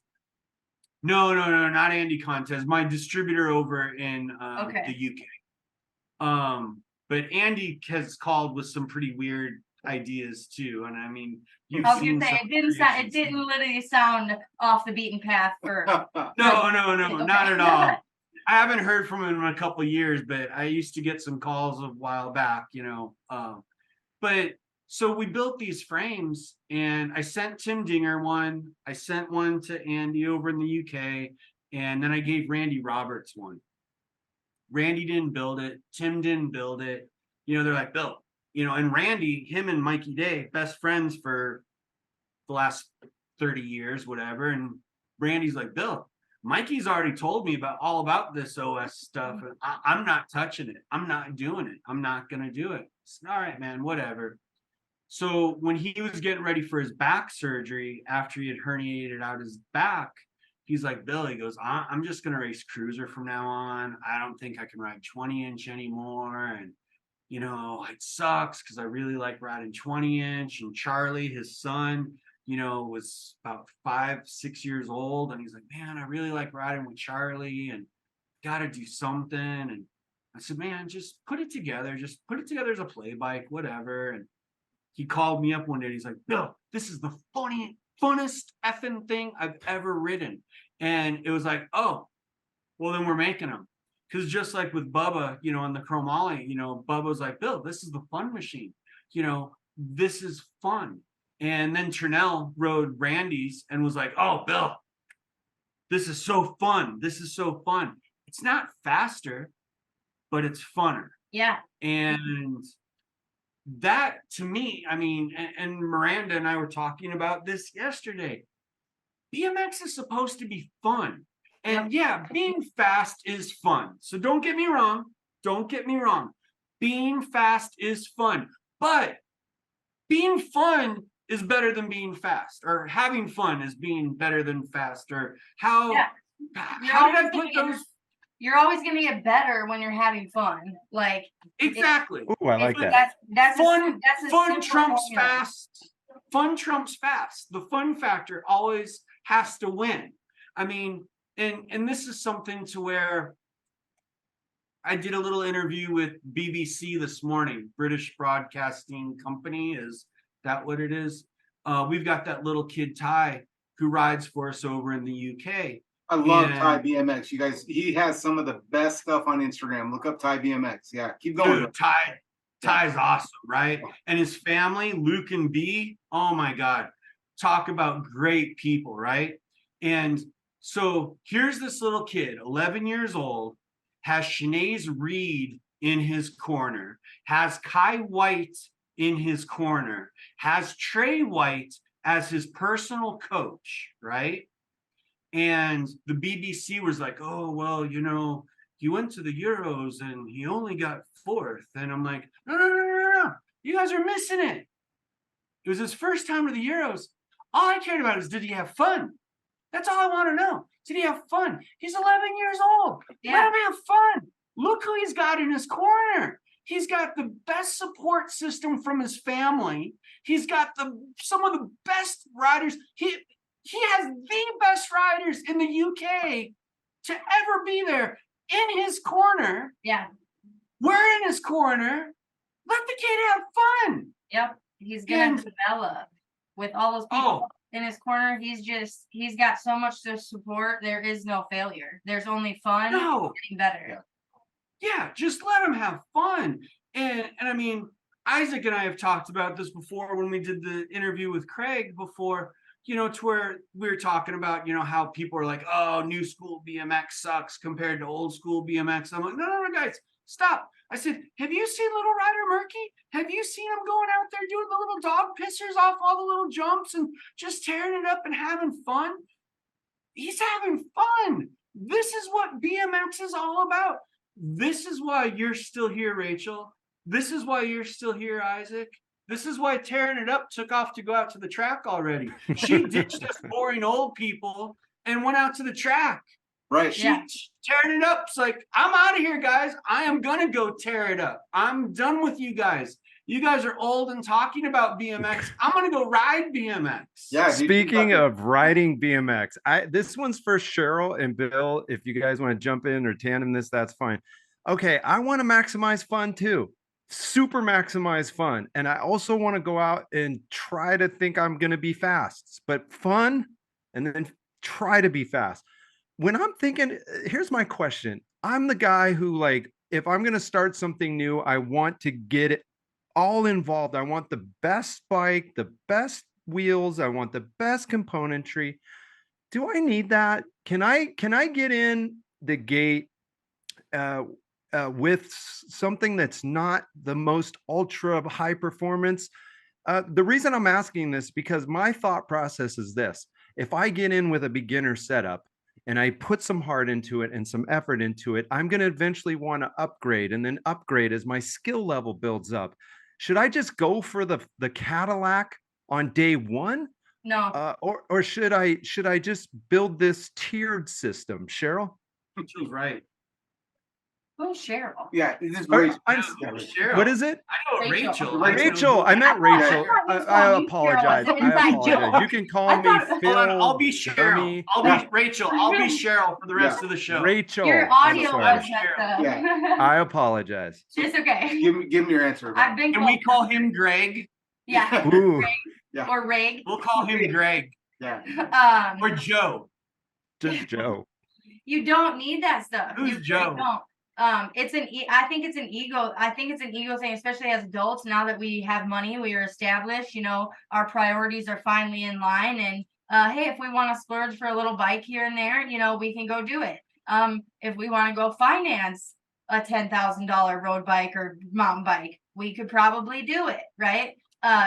D: No, not Andy Contes, my distributor over in the UK. But Andy has called with some pretty weird ideas too. And you've seen
C: it didn't literally sound off the beaten path for
D: no, not at all. I haven't heard from him in a couple of years, but I used to get some calls a while back, but so we built these frames, and I sent Tim Dinger one. I sent one to Andy over in the UK, and then I gave Randy Roberts one. Randy didn't build it. Tim didn't build it. They're like, Bill, and Randy, him and Mikey Day, best friends for the last 30 years, whatever. And Randy's like, Bill, Mikey's already told me all about this OS stuff. And I'm not touching it. I'm not doing it. I'm not going to do it. All right, man, whatever. So when he was getting ready for his back surgery, after he had herniated out his back, he's like, Bill, he goes, I'm just going to race cruiser from now on. I don't think I can ride 20-inch anymore. And, it sucks because I really like riding 20-inch. And Charlie, his son, was about 5-6 years old. And he's like, man, I really like riding with Charlie and got to do something. And I said, man, just put it together. Just put it together as a play bike, whatever. And he called me up one day. He's like, Bill, this is the funnest effing thing I've ever ridden. And it was like, oh, well, then we're making them. Because just like with Bubba, you know, on the Chromoly, you know, Bubba was like, Bill, this is the fun machine. You know, this is fun. And then Turnell rode Randy's and was like, oh, Bill, this is so fun. This is so fun. It's not faster, but it's funner.
C: Yeah.
D: And that to me, I mean, and Miranda and I were talking about this yesterday. BMX is supposed to be fun. And yeah, being fast is fun. So don't get me wrong. Don't get me wrong. Being fast is fun. But being fun is better than being fast. Or having fun is being better than fast. Or how did I put those?
C: You're always going to get better when you're having fun. Like
D: exactly.
B: Ooh, I like that.
C: That's
D: fun. Fun
C: simple
D: trumps
C: formula.
D: fast. Fun trumps fast. The fun factor always has to win. I mean, and this is something to where I did a little interview with BBC this morning. British Broadcasting Company, is that what it is? We've got that little kid Ty who rides for us over in the UK.
A: I love Ty BMX. You guys, he has some of the best stuff on Instagram. Look up Ty BMX. Yeah, keep going.
D: Dude, Ty's awesome, right? And his family, Luke and B, oh my God. Talk about great people, right? And so here's this little kid, 11 years old, has Shanae's Reed in his corner, has Kai White in his corner, has Trey White as his personal coach, right? And the BBC was like, oh, well, you know, he went to the Euros and he only got 4th. And I'm like, no. You guys are missing it. It was his first time to the Euros. All I cared about is, did he have fun? That's all I want to know. Did he have fun? He's 11 years old.
C: Yeah.
D: Let him have fun. Look who he's got in his corner. He's got the best support system from his family. He's got some of the best riders. He has the best riders in the UK to ever be there in his corner.
C: Yeah.
D: We're in his corner. Let the kid have fun.
C: Yep. He's going to develop with all those people in his corner. He's got so much to support. There is no failure. There's only fun and getting better.
D: Yeah, just let him have fun. And I mean, Isaac and I have talked about this before when we did the interview with Craig before, you know, to where we were talking about, you know, how people are like, oh, new school BMX sucks compared to old school BMX. I'm like, no, guys, stop. I said, have you seen Little Rider Murky? Have you seen him going out there doing the little dog pissers off all the little jumps and just tearing it up and having fun? He's having fun. This is what BMX is all about. This is why you're still here, Rachel. This is why you're still here, Isaac. This is why Tearing It Up took off to go out to the track already. She ditched us boring old people and went out to the track.
A: Right.
D: She Tearing It Up's like, I'm out of here, guys. I am going to go tear it up. I'm done with you guys. You guys are old and talking about BMX. I'm going to go ride BMX.
A: Yeah.
B: Speaking of riding BMX, this one's for Cheryl and Bill. If you guys want to jump in or tandem this, that's fine. Okay. I want to maximize fun too. Super maximize fun. And I also want to go out and try to think I'm going to be fast, but fun and then try to be fast. When I'm thinking, here's my question. I'm the guy who, like, if I'm going to start something new, I want to get it all involved. I want the best bike, the best wheels. I want the best componentry. Do I need that? Can I get in the gate with something that's not the most ultra high performance? The reason I'm asking this, because my thought process is this. If I get in with a beginner setup and I put some heart into it and some effort into it, I'm going to eventually want to upgrade and then upgrade as my skill level builds up. Should I just go for the Cadillac on day one?
C: No.
B: Or should I just build this tiered system? Cheryl?
D: She's right.
C: Who's Cheryl?
A: Yeah, this is
B: Or-
A: Rachel.
D: Cheryl.
B: What is it?
D: I know
C: Rachel.
B: Rachel. I meant Rachel. I apologize. You can call me Phil.
D: Hold on, I'll be Cheryl.
B: Jeremy.
D: I'll be Rachel. I'll be Cheryl for the rest of the show.
B: Rachel.
C: Your
B: I'm
C: audio
B: sorry.
C: was messed up.
A: Yeah.
B: I apologize.
C: It's okay.
A: Give me your answer.
C: I've been
D: Can we call him Greg?
C: yeah.
B: Ooh.
A: Yeah.
C: Or Reg.
D: We'll call him Greg.
A: Yeah.
D: Or Joe.
B: Just Joe.
C: You don't need that stuff.
D: Who's
C: You really
D: Joe?
C: don't. I think it's an ego. I think it's an ego thing, especially as adults. Now that we have money, we are established. Our priorities are finally in line. And hey, if we want to splurge for a little bike here and there, we can go do it. If we want to go finance a $10,000 road bike or mountain bike, we could probably do it, right?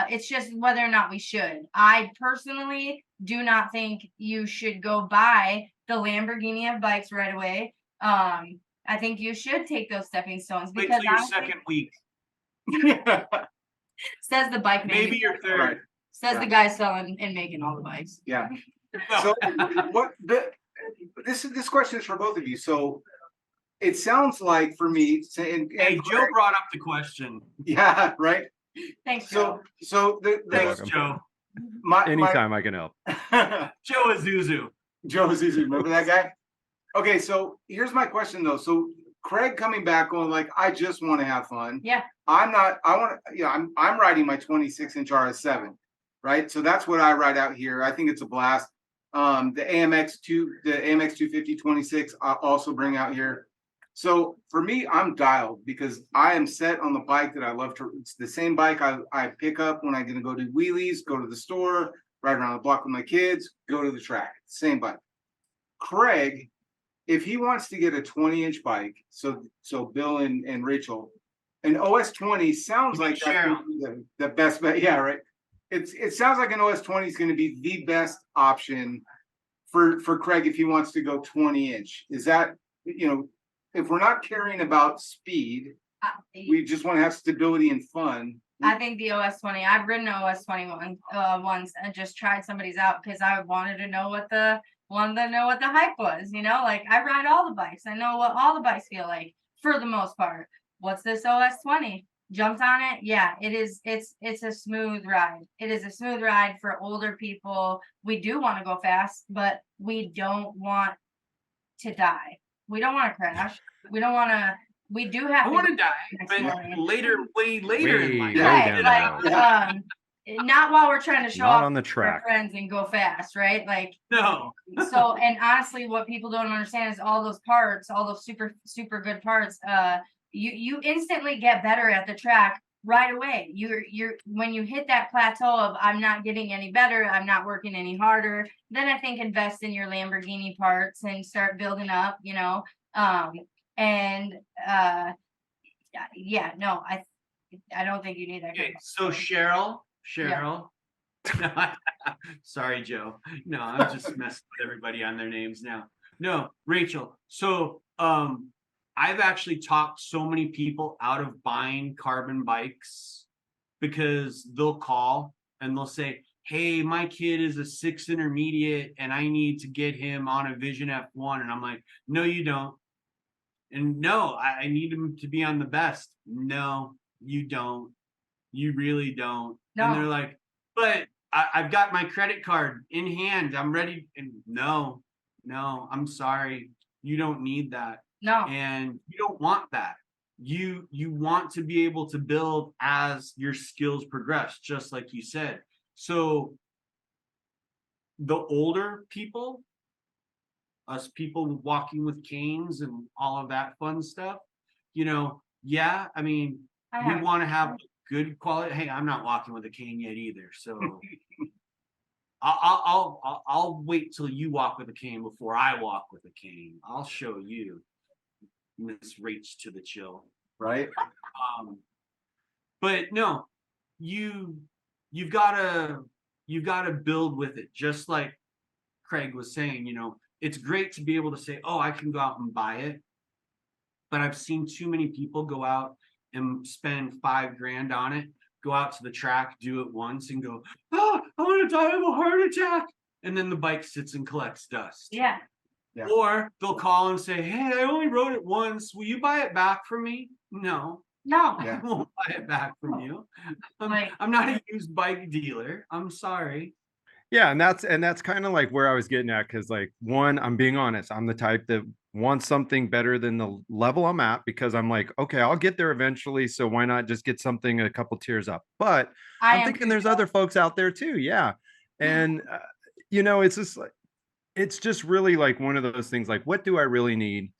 C: It's just whether or not we should. I personally do not think you should go buy the Lamborghini of bikes right away. I think you should take those stepping stones
D: Wait
C: because
D: till your
C: honestly,
D: second week.
C: says the bike
D: Maybe your third.
A: Right.
C: says the guy selling and making all the bikes.
A: Yeah.
D: No.
A: So this question is for both of you. So it sounds like for me saying,
D: Hey, Joe brought up the question.
A: yeah, right.
C: Thanks, Joe.
A: So
D: Thanks,
B: welcome.
D: Joe.
B: Anytime I can help.
D: Joe Azuzu.
A: Joe is easy. Remember that guy? Okay, so here's my question though. So Craig coming back on like, I just want to have fun.
C: Yeah.
A: I'm riding my 26-inch RS7, right? So that's what I ride out here. I think it's a blast. The AMX 250 26 I also bring out here. So for me, I'm dialed because I am set on the bike that I love to. It's the same bike I pick up when I'm going to go do wheelies, go to the store, ride around the block with my kids, go to the track. Same bike. Craig, if he wants to get a 20-inch bike, so Bill and Rachel, an OS 20 sounds like that's the best bet. Yeah, right. It sounds like an OS 20 is going to be the best option for Craig if he wants to go 20-inch. Is that, if we're not caring about speed, we just want to have stability and fun.
C: I think the OS 20. I've ridden OS 21 once and just tried somebody's out because I wanted to know what the hype was. Like I ride all the bikes. I know what all the bikes feel like for the most part. What's this OS 20? Jumped on it. Yeah, it is. It's a smooth ride. It is a smooth ride for older people. We do want to go fast, but we don't want to die. We don't want to crash. We don't want to. We do have.
D: I want to die,
C: next morning.
D: but way later in life.
B: Way
C: Right,
B: down the road.
C: Not while we're trying to show
B: Not
C: off
B: on the
C: to our
B: track.
C: friends and go fast, right? Like
D: No.
C: so. And honestly, what people don't understand is all those parts, all those super good parts. You instantly get better at the track right away. You're when you hit that plateau of I'm not getting any better, I'm not working any harder, then I think invest in your Lamborghini parts and start building up, I don't think you need that.
D: Okay, so Cheryl. Sorry, Joe. No, I'm just messing with everybody on their names now. No, Rachel. So I've actually talked so many people out of buying carbon bikes because they'll call and they'll say, hey, my kid is a 6 intermediate and I need to get him on a Vision F1. And I'm like, no, you don't. And no, I need him to be on the best. No, you don't. You really don't.
C: No.
D: And they're like, but I've got my credit card in hand. I'm ready. And no, I'm sorry. You don't need that.
C: No.
D: And you don't want that. You want to be able to build as your skills progress, just like you said. So the older people, us people walking with canes and all of that fun stuff, yeah, I mean, we want to have good quality. Hey, I'm not walking with a cane yet either, so I'll wait till you walk with a cane before I walk with a cane. I'll show you, Miss Rach to the chill,
A: right?
D: But no, you've got to build with it, just like Craig was saying. It's great to be able to say, oh, I can go out and buy it, but I've seen too many people go out and spend $5,000 on it, go out to the track, do it once and go, oh, I'm gonna die of a heart attack, and then the bike sits and collects dust.
C: Yeah.
D: Or they'll call and say, hey, I only rode it once, will you buy it back from me? No, I won't buy it back from you. I'm not a used bike dealer. I'm sorry.
B: Yeah, and that's kind of like where I was getting at, because like, one, I'm being honest, I'm the type that wants something better than the level I'm at, because I'm like, okay, I'll get there eventually, so why not just get something a couple tiers up? But I'm thinking there's other folks out there too. Yeah. And you know, it's just like, it's just really like one of those things, like, what do I really need?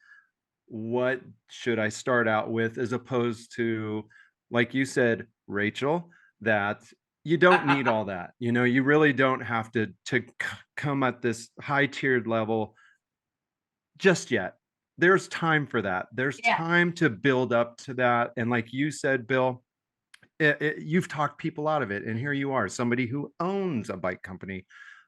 B: What should I start out with, as opposed to, like you said, Rachel, that you don't need all that. You know, you really don't have to come at this high tiered level just yet. There's time for that. There's
C: Yeah.
B: time to build up to that. And like you said, Bill, you've talked people out of it, and here you are, somebody who owns a bike company,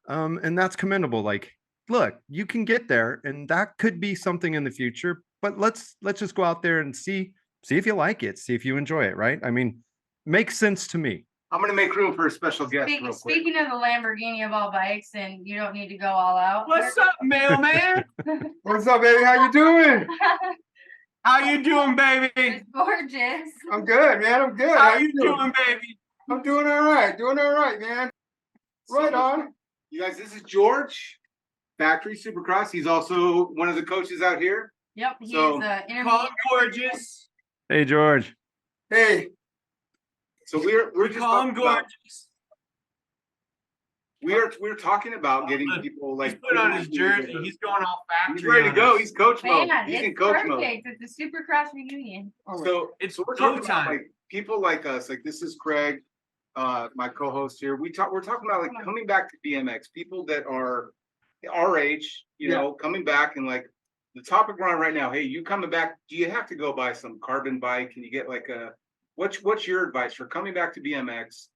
B: and that's commendable. Like, look, you can get there, and that could be something in the future. But let's just go out there and see if you like it, see if you enjoy it. Right? I mean, makes sense to me.
A: I'm gonna make room for a special guest real quick.
C: Speaking of the Lamborghini of all bikes, and you don't need to go all out.
D: What's up, mailman?
A: What's up, baby? How you doing?
D: How you doing, baby?
C: It's gorgeous.
A: I'm good, man. I'm good.
D: How you doing, baby?
A: I'm doing all right. Doing all right, man. Right on. You guys, this is George, Factory Supercross. He's also one of the coaches out here.
C: Yep, he's
A: So,
D: Call
C: intermediate.
D: him gorgeous.
B: Hey, George.
A: Hey. So we're
D: We
A: just
D: call him
A: talking about,
D: gorgeous.
A: we're talking about getting people
D: He's
A: like
D: put on his jersey. He's going all factory.
A: He's ready to
D: on
A: go.
D: us.
A: He's coach mode.
C: Man,
A: He's in
C: it's
A: coach mode.
C: perfect. It's a Supercross reunion.
A: So
D: It's
A: we're
D: go
A: talking about
D: time.
A: like people like us. Like this is Craig, my co-host here. We're talking about like coming back to BMX. People that are our age, you know, coming back, and like the topic we're on right now. Hey, you coming back? Do you have to go buy some carbon bike? Can you get like a what's your advice for coming back to BMX?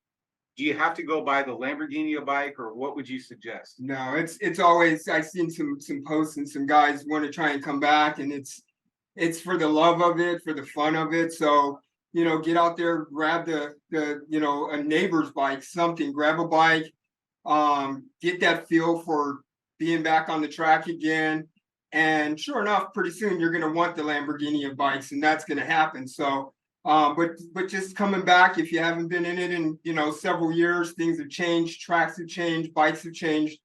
A: Do you have to go buy the Lamborghini bike, or what would you suggest?
F: No, it's always, I've seen some posts, and some guys want to try and come back, and it's for the love of it, for the fun of it. So, you know, get out there, grab the you know, a neighbor's bike, something, grab a bike, get that feel for being back on the track again. And sure enough, pretty soon you're gonna want the Lamborghini of bikes, and that's gonna happen. So but just coming back, if you haven't been in it in, you know, several years, things have changed, tracks have changed, bikes have changed.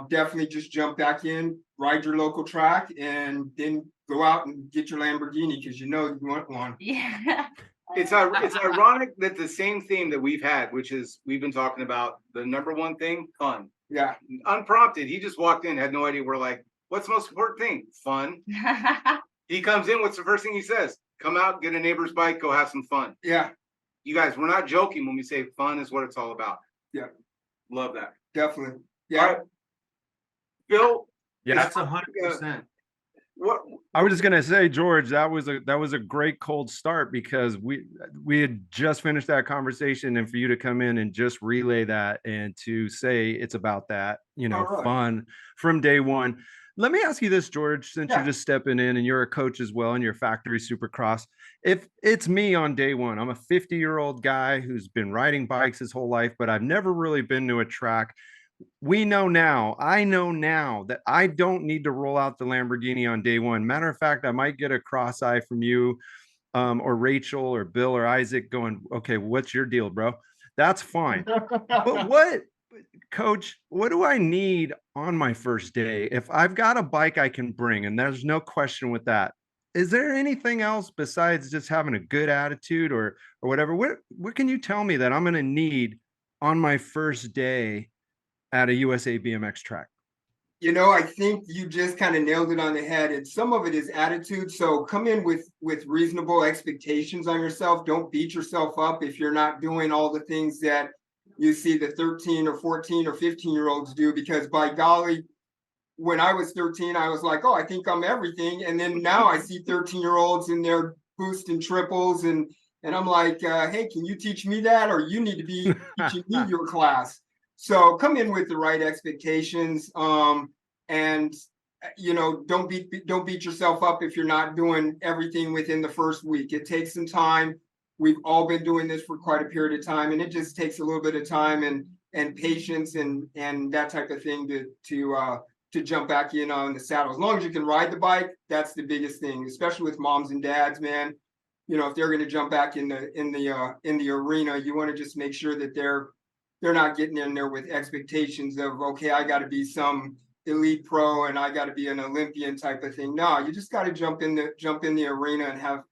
F: Definitely just jump back in, ride your local track, and then go out and get your Lamborghini, because you know you want one.
C: Yeah.
A: It's ironic that the same theme that we've had, which is we've been talking about the number one thing, fun.
F: Yeah,
A: Unprompted, he just walked in, had no idea. We're like, what's the most important thing? Fun. He comes in, what's the first thing he says? Come out, get a neighbor's bike, go have some fun.
F: yeah,
A: You guys, we're not joking when we say fun is what it's all about.
F: Yeah.
A: Love that.
F: definitely.
A: All
F: Yeah.
A: right. Bill,
B: Yeah,
D: That's 100%.
A: what
B: I was just gonna say, George, that was a great cold start, because we had just finished that conversation, and for you to come in and just relay that, and to say it's about that, you know,
F: All right.
B: fun from day one. Let me ask you this, George, since
F: Yeah.
B: you're just stepping in and you're a coach as well, and you're Factory Supercross. If it's me on day one, I'm a 50-year-old guy who's been riding bikes his whole life, but I've never really been to a track. I know now that I don't need to roll out the Lamborghini on day one. Matter of fact, I might get a cross eye from you, or Rachel or Bill or Isaac, going, okay, what's your deal, bro? That's fine. But coach, what do I need on my first day? If I've got a bike I can bring, and there's no question with that, is there anything else besides just having a good attitude or whatever? What can you tell me that I'm going to need on my first day at a USA BMX track?
F: You know, I think you just kind of nailed it on the head. And some of it is attitude. So come in with reasonable expectations on yourself. Don't beat yourself up if you're not doing all the things that you see the 13 or 14 or 15-year-olds do, because by golly, when I was 13, I was like, oh, I think I'm everything. And then now I see 13-year-olds and they're boosting triples, and I'm like, hey, can you teach me that? Or you need to be teaching me your class. So come in with the right expectations, and you know, don't beat yourself up if you're not doing everything within the first week. It takes some time. We've all been doing this for quite a period of time, and it just takes a little bit of time and patience and that type of thing to jump back in on the saddle. As long as you can ride the bike, that's the biggest thing, especially with moms and dads, man. You know, if they're going to jump back in the arena, you want to just make sure that they're not getting in there with expectations of, okay, I got to be some elite pro and I got to be an Olympian type of thing. No, you just got to jump in the arena and have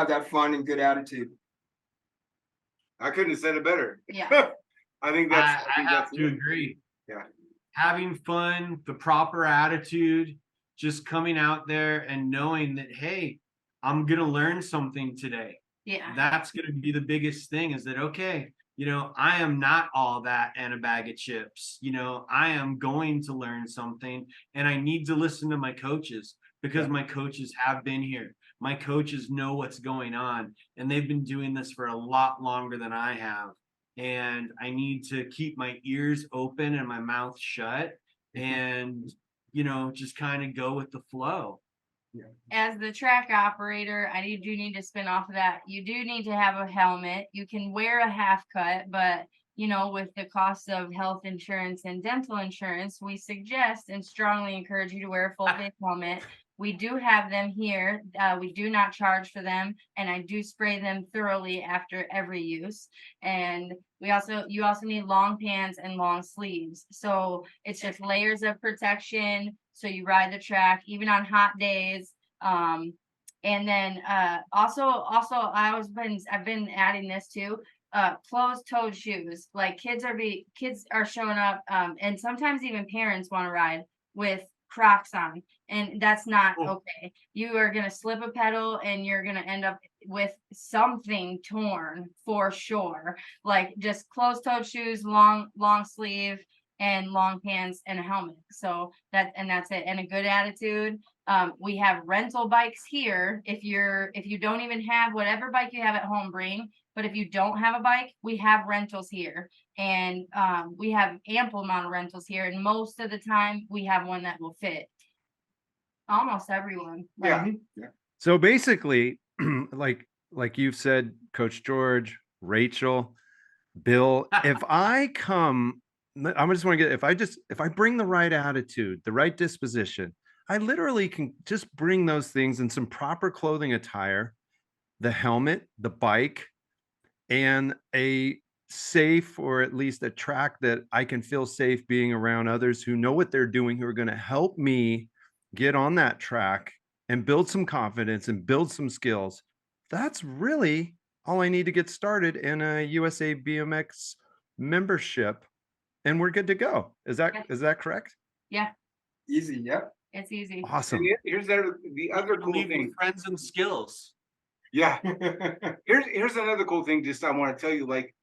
F: that fun and good attitude.
A: I couldn't have said it better.
C: Yeah.
A: I think
D: I
A: that's
D: have to
A: it.
D: agree.
A: Yeah.
D: having fun, the proper attitude, just coming out there and knowing that, hey, I'm going to learn something today.
C: Yeah.
D: That's going to be the biggest thing, is that, okay, I am not all that and a bag of chips. I am going to learn something, and I need to listen to my coaches, because my coaches have been here. My coaches know what's going on, and they've been doing this for a lot longer than I have. And I need to keep my ears open and my mouth shut, and, just kind of go with the flow.
C: As the track operator, do need to spin off of that. You do need to have a helmet. You can wear a half cut, but with the cost of health insurance and dental insurance, we suggest and strongly encourage you to wear a full face helmet. We do have them here. We do not charge for them, and I do spray them thoroughly after every use. And you also need long pants and long sleeves. So it's just layers of protection. So you ride the track even on hot days. And then also I've been adding this too. Closed-toed shoes. Like kids are showing up, and sometimes even parents want to ride with Crocs on, and that's not okay. You are gonna slip a pedal and you're gonna end up with something torn for sure. Like just closed-toed shoes, long sleeve, and long pants, and a helmet. So that's it, and a good attitude. We have rental bikes here. If you don't even have whatever bike you have at home, bring. But if you don't have a bike, we have rentals here, and we have ample amount of rentals here. And most of the time, we have one that will fit almost everyone.
A: Yeah.
B: So basically, like you've said, Coach George, Rachel, Bill, if I just want to get, if I bring the right attitude, the right disposition, I literally can just bring those things in some proper clothing attire, the helmet, the bike, and a safe, or at least a track that I can feel safe being around others who know what they're doing, who are going to help me get on that track and build some confidence and build some skills. That's really all I need to get started in a USA BMX membership, and we're good to go. Is that correct?
C: Yeah.
F: Easy. Yep.
C: It's easy.
B: Awesome.
A: And here's the other cool thing.
D: Friends and skills.
A: Yeah. Here's another cool thing. Just I want to tell you, like,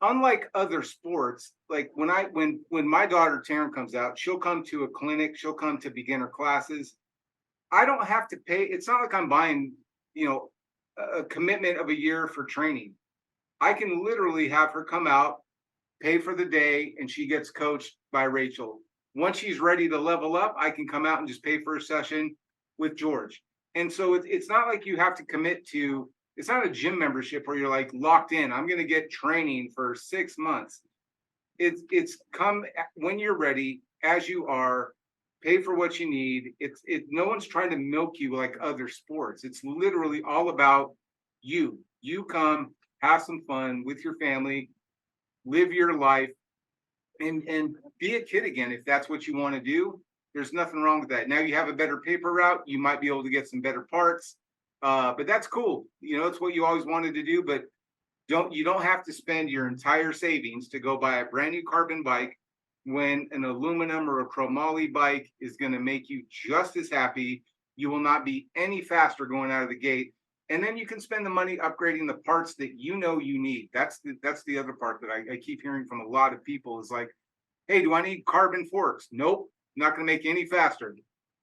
A: unlike other sports, like when my daughter Taryn comes out, she'll come to a clinic, she'll come to beginner classes. I don't have to pay. It's not like I'm buying, a commitment of a year for training. I can literally have her come out, pay for the day, and she gets coached by Rachel. Once she's ready to level up, I can come out and just pay for a session with George. And so it's not like you have to commit to, it's not a gym membership where you're like locked in. I'm going to get training for 6 months. It's come when you're ready, as you are, pay for what you need. No one's trying to milk you like other sports. It's literally all about you. You come, have some fun with your family, live your life, and be a kid again. If that's what you want to do, there's nothing wrong with that. Now you have a better paper route. You might be able to get some better parts, but that's cool. It's what you always wanted to do, but you don't have to spend your entire savings to go buy a brand new carbon bike when an aluminum or a chromoly bike is going to make you just as happy. You will not be any faster going out of the gate. And then you can spend the money upgrading the parts that you need. That's the other part that I keep hearing from a lot of people is like, hey, do I need carbon forks? Nope, not going to make you any faster.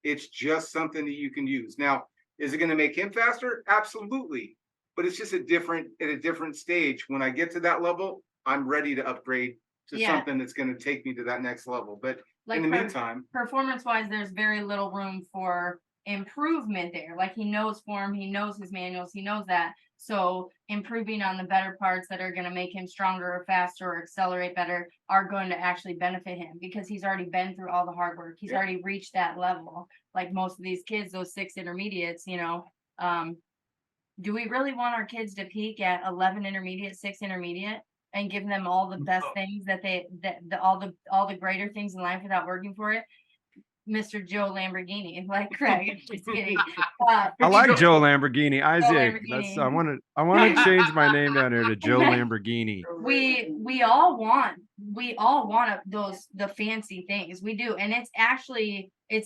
A: It's just something that you can use. Now, is it going to make him faster? Absolutely. But it's just at a different stage. When I get to that level, I'm ready to upgrade to something that's going to take me to that next level. But in the meantime,
C: performance-wise, there's very little room for improvement there. Like he knows form, he knows his manuals, he knows that. So improving on the better parts that are going to make him stronger or faster or accelerate better are going to actually benefit him because he's already been through all the hard work. He's already reached that level. Like most of these kids, those 6 intermediates, do we really want our kids to peak at 11 intermediate, 6 intermediate, and give them all the best things that all the greater things in life without working for it? Mr. Joe Lamborghini, like Craig. Just kidding.
B: I like Joe Lamborghini. Isaac.
C: Lamborghini.
B: I want to change my name down there to Joe Lamborghini.
C: We all want the fancy things. We do, and it's actually an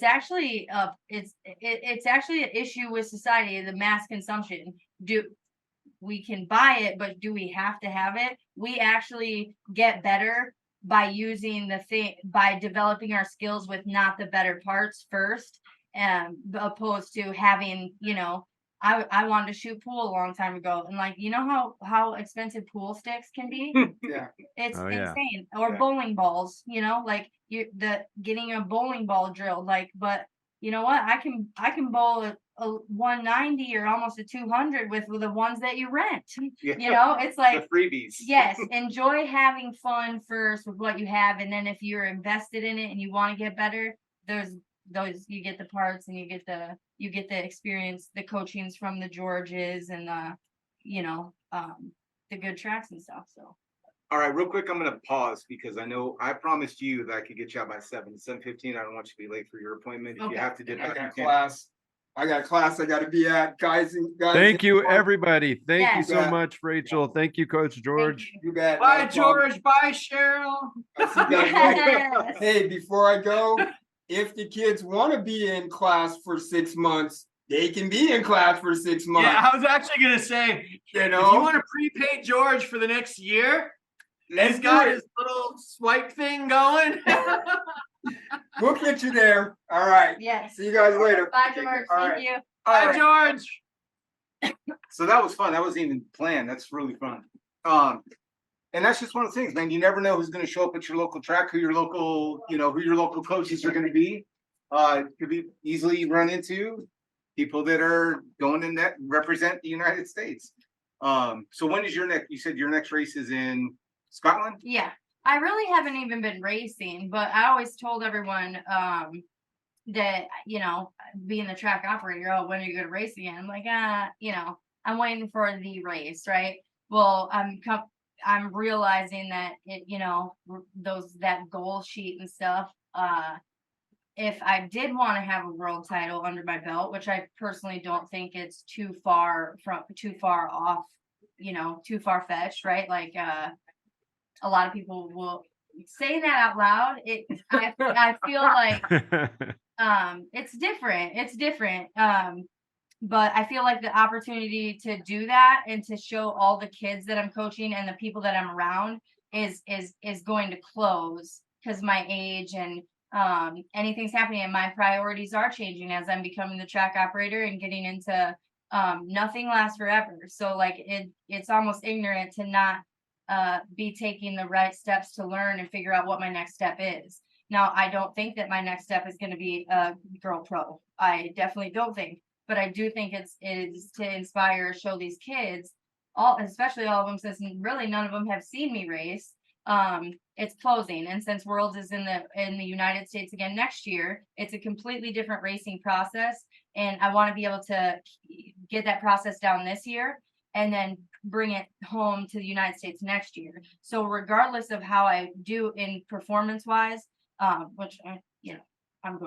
C: issue with society, the mass consumption. We can buy it, but do we have to have it? We actually get better by by developing our skills with not the better parts first, opposed to having, I wanted to shoot pool a long time ago, and like, how expensive pool sticks can be.
F: Yeah.
C: It's
B: Oh, yeah.
C: insane. Or
A: Yeah.
C: bowling balls, like getting a bowling ball drilled, like, but you know what? I can bowl a 190 or almost a 200 with the ones that you rent.
A: Yeah.
C: It's like,
A: The freebies.
C: yes, enjoy having fun first with what you have, and then if you're invested in it and you want to get better, there's those, you get the parts, and you get the experience, the coachings from the Georges, and the good tracks and stuff. So
A: All right, real quick, I'm gonna pause because I know I promised you that I could get you out by 7:15. I don't want you to be late for your appointment. If you
C: Okay.
A: have to dip
F: I
A: out, you
F: got
A: can.
F: class. I got class I gotta be at. Guys.
B: Thank you, everybody. Thank you
C: Yes.
B: so much, Rachel. Thank you, Coach
C: thank
B: George.
C: you.
F: You bet.
D: Bye,
F: Not a problem.
D: George. Bye, Cheryl.
F: I'll see you guys later.
C: Yes.
F: Hey, before I go, if the kids want to be in class for 6 months, they can be in class for 6 months.
D: Yeah, I was actually gonna say,
F: You
D: if
F: know?
D: you want to prepay George for the next year,
F: Let's
D: he's got
F: do it.
D: his little swipe thing going.
F: We'll get you there. All right.
C: Yes.
F: See you guys later.
C: Bye, George.
F: All
C: Thank
F: right.
C: you.
F: All
D: Bye,
F: right.
D: George.
A: So that was fun. That wasn't even planned. That's really fun. And that's just one of the things, man. You never know who's going to show up at your local track, who your local coaches are going to be. Could be easily run into people that are going in that represent the United States. So when is your next? You said your next race is in Scotland.
C: Yeah, I really haven't even been racing, but I always told everyone that, being the track operator, oh, when are you going to race again? I'm like, I'm waiting for the race, right? Well, I'm realizing that that goal sheet and stuff. If I did want to have a world title under my belt, which I personally don't think it's too far off, too far fetched, right? Like a lot of people will say that out loud. I feel like it's different. But I feel like the opportunity to do that and to show all the kids that I'm coaching and the people that I'm around is going to close, because my age and anything's happening, and my priorities are changing as I'm becoming the track operator and getting into nothing lasts forever. So like it's almost ignorant to not be taking the right steps to learn and figure out what my next step is. Now, I don't think that my next step is going to be a girl pro. I definitely don't think, but I do think it is to inspire, show these kids, especially all of them, since really none of them have seen me race. It's closing, and since Worlds is in the United States again next year, it's a completely different racing process, and I want to be able to get that process down this year and then bring it home to the United States next year. So regardless of how I do in performance wise, which I'm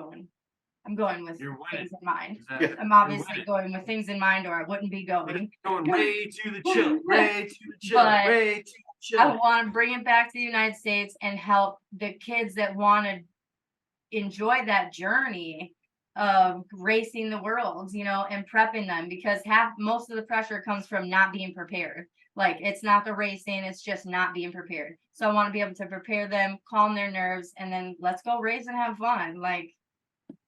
C: going with
D: You're winning.
C: things in mind.
D: Exactly.
C: I'm
D: You're
C: obviously
D: winning.
C: going with things in mind, or I wouldn't be going.
D: Going way to the chill, way to the chill,
C: But
D: way to the chill.
C: I want to bring it back to the United States and help the kids that want to enjoy that journey of racing the worlds, and prepping them, because most of the pressure comes from not being prepared. Like, it's not the racing, it's just not being prepared. So I want to be able to prepare them, calm their nerves, and then let's go race and have fun. Like,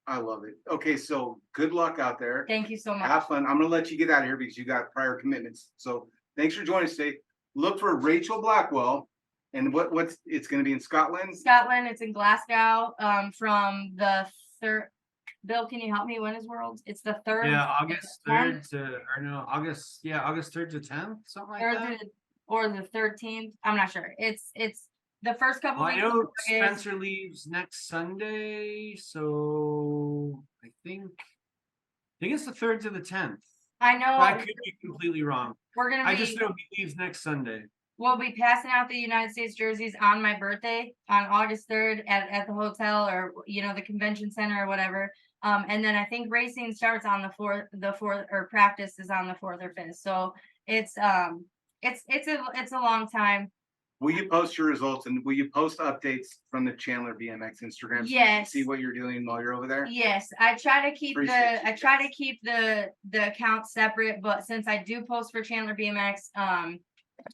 A: I love it. Okay, so good luck out there.
C: thank you so much.
A: Have fun. I'm gonna let you get out of here because you got prior commitments. So thanks for joining us today. Look for Rachel Blackwell, and what's it's gonna be in Scotland.
C: Scotland, it's in Glasgow. From the third. Bill, can you help me? When is Worlds? It's the 3rd.
D: Yeah, August 3rd August 3rd to 10th, something like that.
C: Or the 13th. I'm not sure. It's the first couple
D: Well, I
C: weeks.
D: know
C: of August.
D: Spencer leaves next Sunday, so I think it's the 3rd to the 10th.
C: I know
D: I could be completely wrong.
C: we're gonna
D: I
C: be.
D: just know he leaves next Sunday.
C: we'll be passing out the United States jerseys on my birthday on August 3rd at the hotel, or the convention center or whatever. And then I think racing starts on the 4th, or practice is on the 4th or 5th. So it's a long time.
A: Will you post your results, and will you post updates from the Chandler BMX Instagram? So we can
C: Yes.
A: see what you're doing while you're over there.
C: Yes, I try to keep
A: Appreciate you
C: I try to keep the accounts separate, but since I do post for Chandler BMX,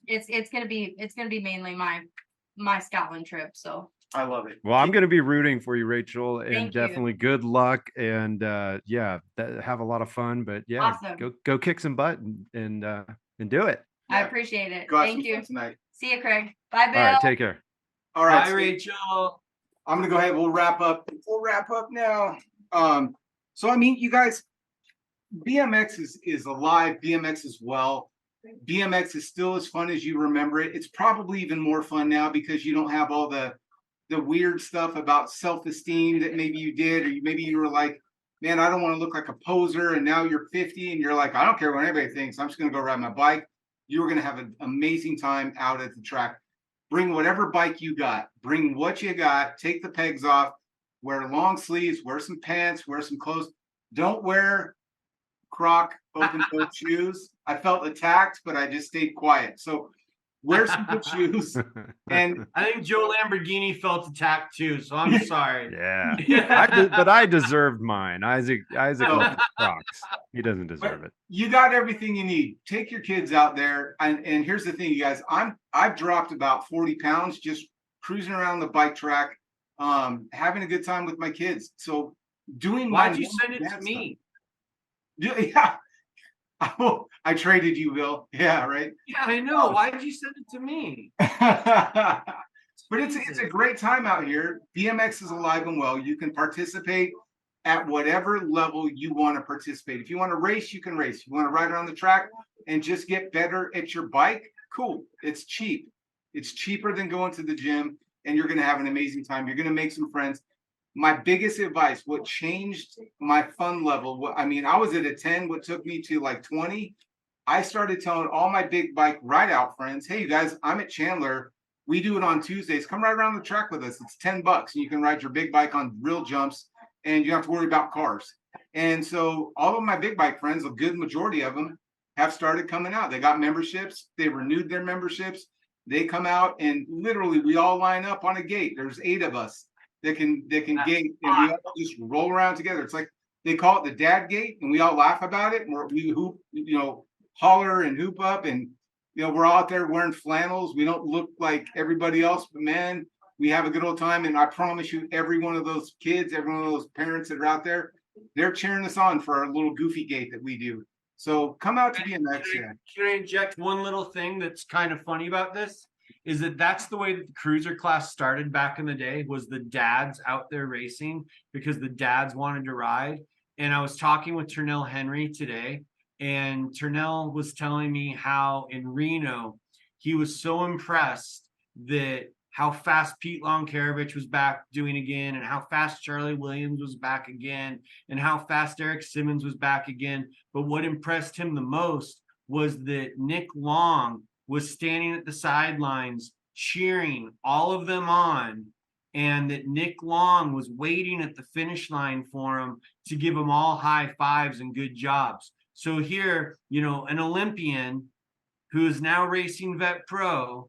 C: it's gonna be mainly my Scotland trip. So
A: I love it.
B: Well, I'm going to be rooting for you, Rachel, and
C: Thank you.
B: definitely good luck. And yeah, have a lot of fun. But yeah,
C: Awesome.
B: go kick some butt and do it.
C: I
A: Yeah.
C: appreciate it.
A: Go have some
C: Thank you.
A: fun tonight.
C: See you, Craig. Bye, Bill.
B: All right, take care.
A: All right,
D: Bye,
A: so
D: Rachel.
A: I'm gonna go ahead. We'll wrap up. We'll wrap up now. So I mean, you guys, BMX is alive. BMX is well. BMX is still as fun as you remember it. It's probably even more fun now because you don't have all the weird stuff about self-esteem that maybe you did, or maybe you were like, man, I don't want to look like a poser. And now you're 50 and you're like, I don't care what anybody thinks. I'm just going to go ride my bike. You're going to have an amazing time out at the track. Bring whatever bike you got. Bring what you got. Take the pegs off. Wear long sleeves. Wear some pants. Wear some clothes. Don't wear Croc open-toed shoes. I felt attacked, but I just stayed quiet. So wear some good shoes. And
D: I think Joe Lamborghini felt attacked too, so I'm sorry.
B: Yeah, but I deserved mine. Isaac loves Crocs. He doesn't deserve it.
A: You got everything you need. Take your kids out there. And here's the thing, you guys. I've dropped about 40 pounds just cruising around the bike track, having a good time with my kids. So doing
D: Why'd you send it to me?
A: Yeah. I traded you, Bill. Yeah, right.
D: Yeah, I know. Why did you send it to me?
A: But it's a great time out here. BMX is alive and well. You can participate at whatever level you want to participate. If you want to race, you can race. If you want to ride around the track and just get better at your bike, cool. It's cheap. It's cheaper than going to the gym, and you're going to have an amazing time. You're going to make some friends. My biggest advice, what changed my fun level, I mean, I was at a 10, what took me to like 20. I started telling all my big bike ride out friends, hey, you guys, I'm at Chandler. We do it on Tuesdays. Come right around the track with us. It's $10 and you can ride your big bike on real jumps and you don't have to worry about cars. And so all of my big bike friends, a good majority of them, have started coming out. They got memberships. They renewed their memberships. They come out and literally we all line up on a gate. There's 8 of us that can gate, and we all just roll around together. It's like they call it the dad gate, and we all laugh about it. And we hoop, holler and hoop up, and we're all out there wearing flannels. We don't look like everybody else, but man, we have a good old time. And I promise you, every one of those kids, every one of those parents that are out there, they're cheering us on for our little goofy gate that we do. So come out to BMX.
D: Can I inject one little thing that's kind of funny about this? Is that's the way that the cruiser class started back in the day, was the dads out there racing because the dads wanted to ride. And I was talking with Turnell Henry today, and Turnell was telling me how in Reno, he was so impressed that how fast Pete Lonkarovich was back doing again, and how fast Charlie Williams was back again, and how fast Eric Simmons was back again. But what impressed him the most was that Nick Long was standing at the sidelines cheering all of them on, and that Nick Long was waiting at the finish line for him to give them all high fives and good jobs. So here, an Olympian who is now racing Vet Pro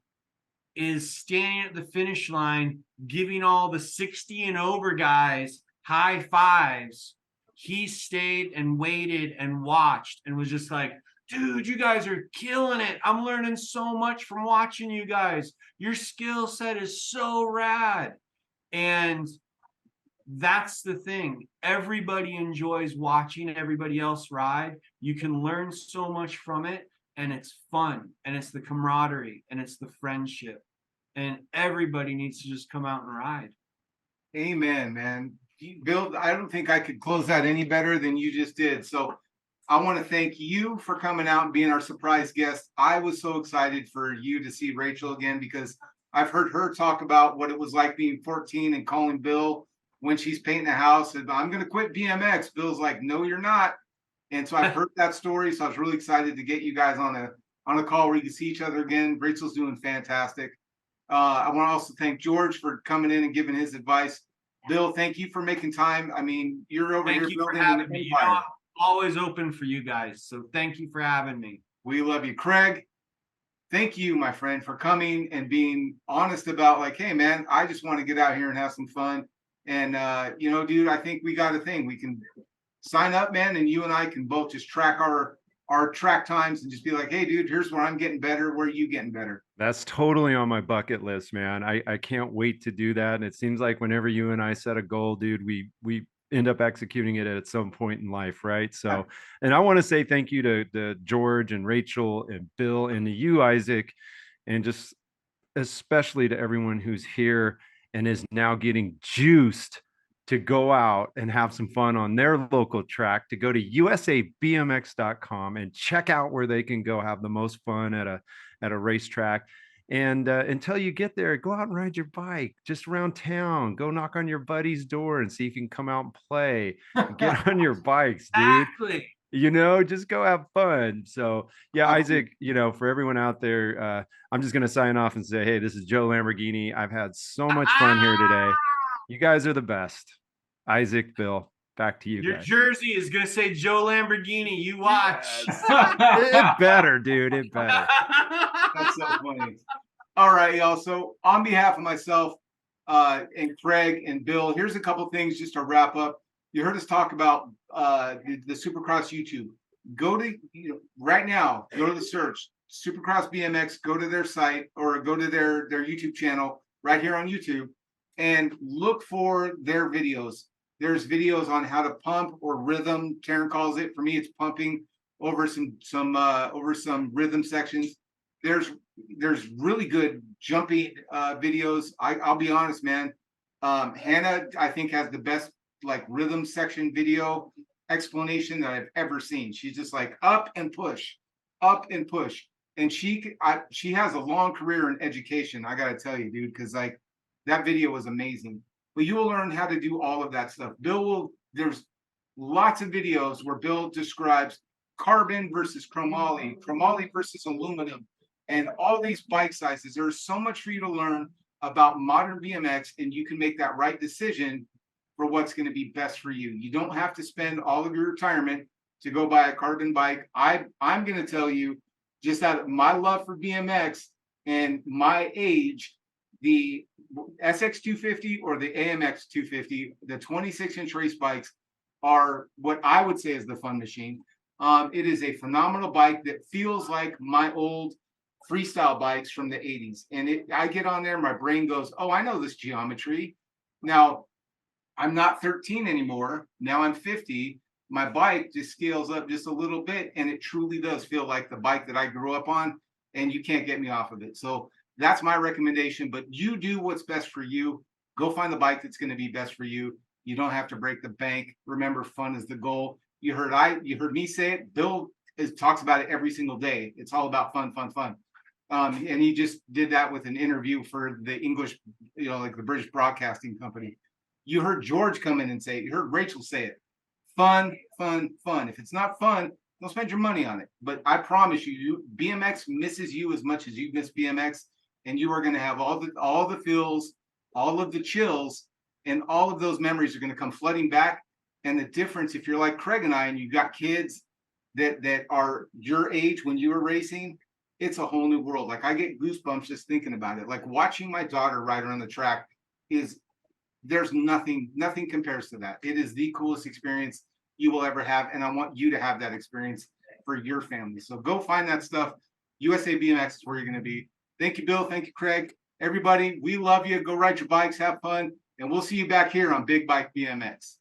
D: is standing at the finish line, giving all the 60 and over guys high fives. He stayed and waited and watched and was just like, dude, you guys are killing it. I'm learning so much from watching you guys. Your skill set is so rad. And that's the thing. Everybody enjoys watching everybody else ride. You can learn so much from it, and it's fun, and it's the camaraderie, and it's the friendship. And everybody needs to just come out and ride.
A: Amen, man. Bill, I don't think I could close that any better than you just did. So I want to thank you for coming out and being our surprise guest. I was so excited for you to see Rachel again because I've heard her talk about what it was like being 14 and calling Bill when she's painting a house and I'm going to quit BMX. Bill's like, no, you're not. And so I've heard that story. So I was really excited to get you guys on on a call where you can see each other again. Rachel's doing fantastic. I want to also thank George for coming in and giving his advice. Bill, thank you for making time. I mean, you're over
D: Thank
A: here
D: you for
A: building
D: having
A: an
D: me.
A: empire.
D: I'm always open for you guys. So thank you for having me.
A: We love you. Craig, thank you, my friend, for coming and being honest about like, hey, man, I just want to get out here and have some fun. And, dude, I think we got a thing. We can sign up, man, and you and I can both just track our track times and just be like, hey, dude, here's where I'm getting better. Where are you getting better?
B: That's totally on my bucket list, man. I can't wait to do that. And it seems like whenever you and I set a goal, dude, we end up executing it at some point in life, right? So, and I want to say thank you to George and Rachel and Bill and to you, Isaac, and just especially to everyone who's here and is now getting juiced to go out and have some fun on their local track, to go to usabmx.com and check out where they can go have the most fun at a racetrack. And until you get there, go out and ride your bike just around town. Go knock on your buddy's door and see if you can come out and play. Get on your bikes, dude.
D: Exactly.
B: Just go have fun. So yeah, Isaac, for everyone out there, I'm just going to sign off and say, hey, this is Joe Lamborghini. I've had so much fun here today. You guys are the best. Isaac, Bill, back to you
D: Your
B: guys.
D: jersey is going to say Joe Lamborghini. You watch.
B: It better, dude. It better.
A: That's so funny. All right, y'all. So on behalf of myself and Craig and Bill, here's a couple things just to wrap up. You heard us talk about the Supercross YouTube. Go to right now. Go to the search Supercross BMX. Go to their site or go to their YouTube channel right here on YouTube, and look for their videos. There's videos on how to pump or rhythm. Taryn calls it. For me, it's pumping over some rhythm sections. There's really good jumpy videos. I'll be honest, man. Hannah, I think, has the best like rhythm section video explanation that I've ever seen. She's just like up and push. And she has a long career in education. I gotta tell you, dude, because like that video was amazing. But you will learn how to do all of that stuff. There's lots of videos where Bill describes carbon versus chromoly versus aluminum, and all these bike sizes. There's so much for you to learn about modern BMX, and you can make that right decision for what's going to be best for you. You don't have to spend all of your retirement to go buy a carbon bike. I'm going to tell you, just out of my love for BMX and my age, the SX250 or the AMX 250, the 26-inch race bikes are what I would say is the fun machine. It is a phenomenal bike that feels like my old freestyle bikes from the 80s. And I get on there, my brain goes, oh, I know this geometry. Now, I'm not 13 anymore. Now I'm 50. My bike just scales up just a little bit, and it truly does feel like the bike that I grew up on, and you can't get me off of it. So that's my recommendation, but you do what's best for you. Go find the bike that's going to be best for you. You don't have to break the bank. Remember, fun is the goal. You heard me say it. Bill talks about it every single day. It's all about fun. And he just did that with an interview for the English, like the British Broadcasting Company. You heard George come in and say it. You heard Rachel say it. Fun. If it's not fun, don't spend your money on it. But I promise you, BMX misses you as much as you miss BMX, and you are going to have all the feels, all of the chills, and all of those memories are going to come flooding back. And the difference, if you're like Craig and I, and you got kids that are your age when you were racing, it's a whole new world. Like I get goosebumps just thinking about it. Like watching my daughter ride around the track there's nothing compares to that. It is the coolest experience you will ever have. And I want you to have that experience for your family. So go find that stuff. USA BMX is where you're going to be. Thank you, Bill. Thank you, Craig. Everybody, we love you. Go ride your bikes, have fun. And we'll see you back here on Big Bike BMX.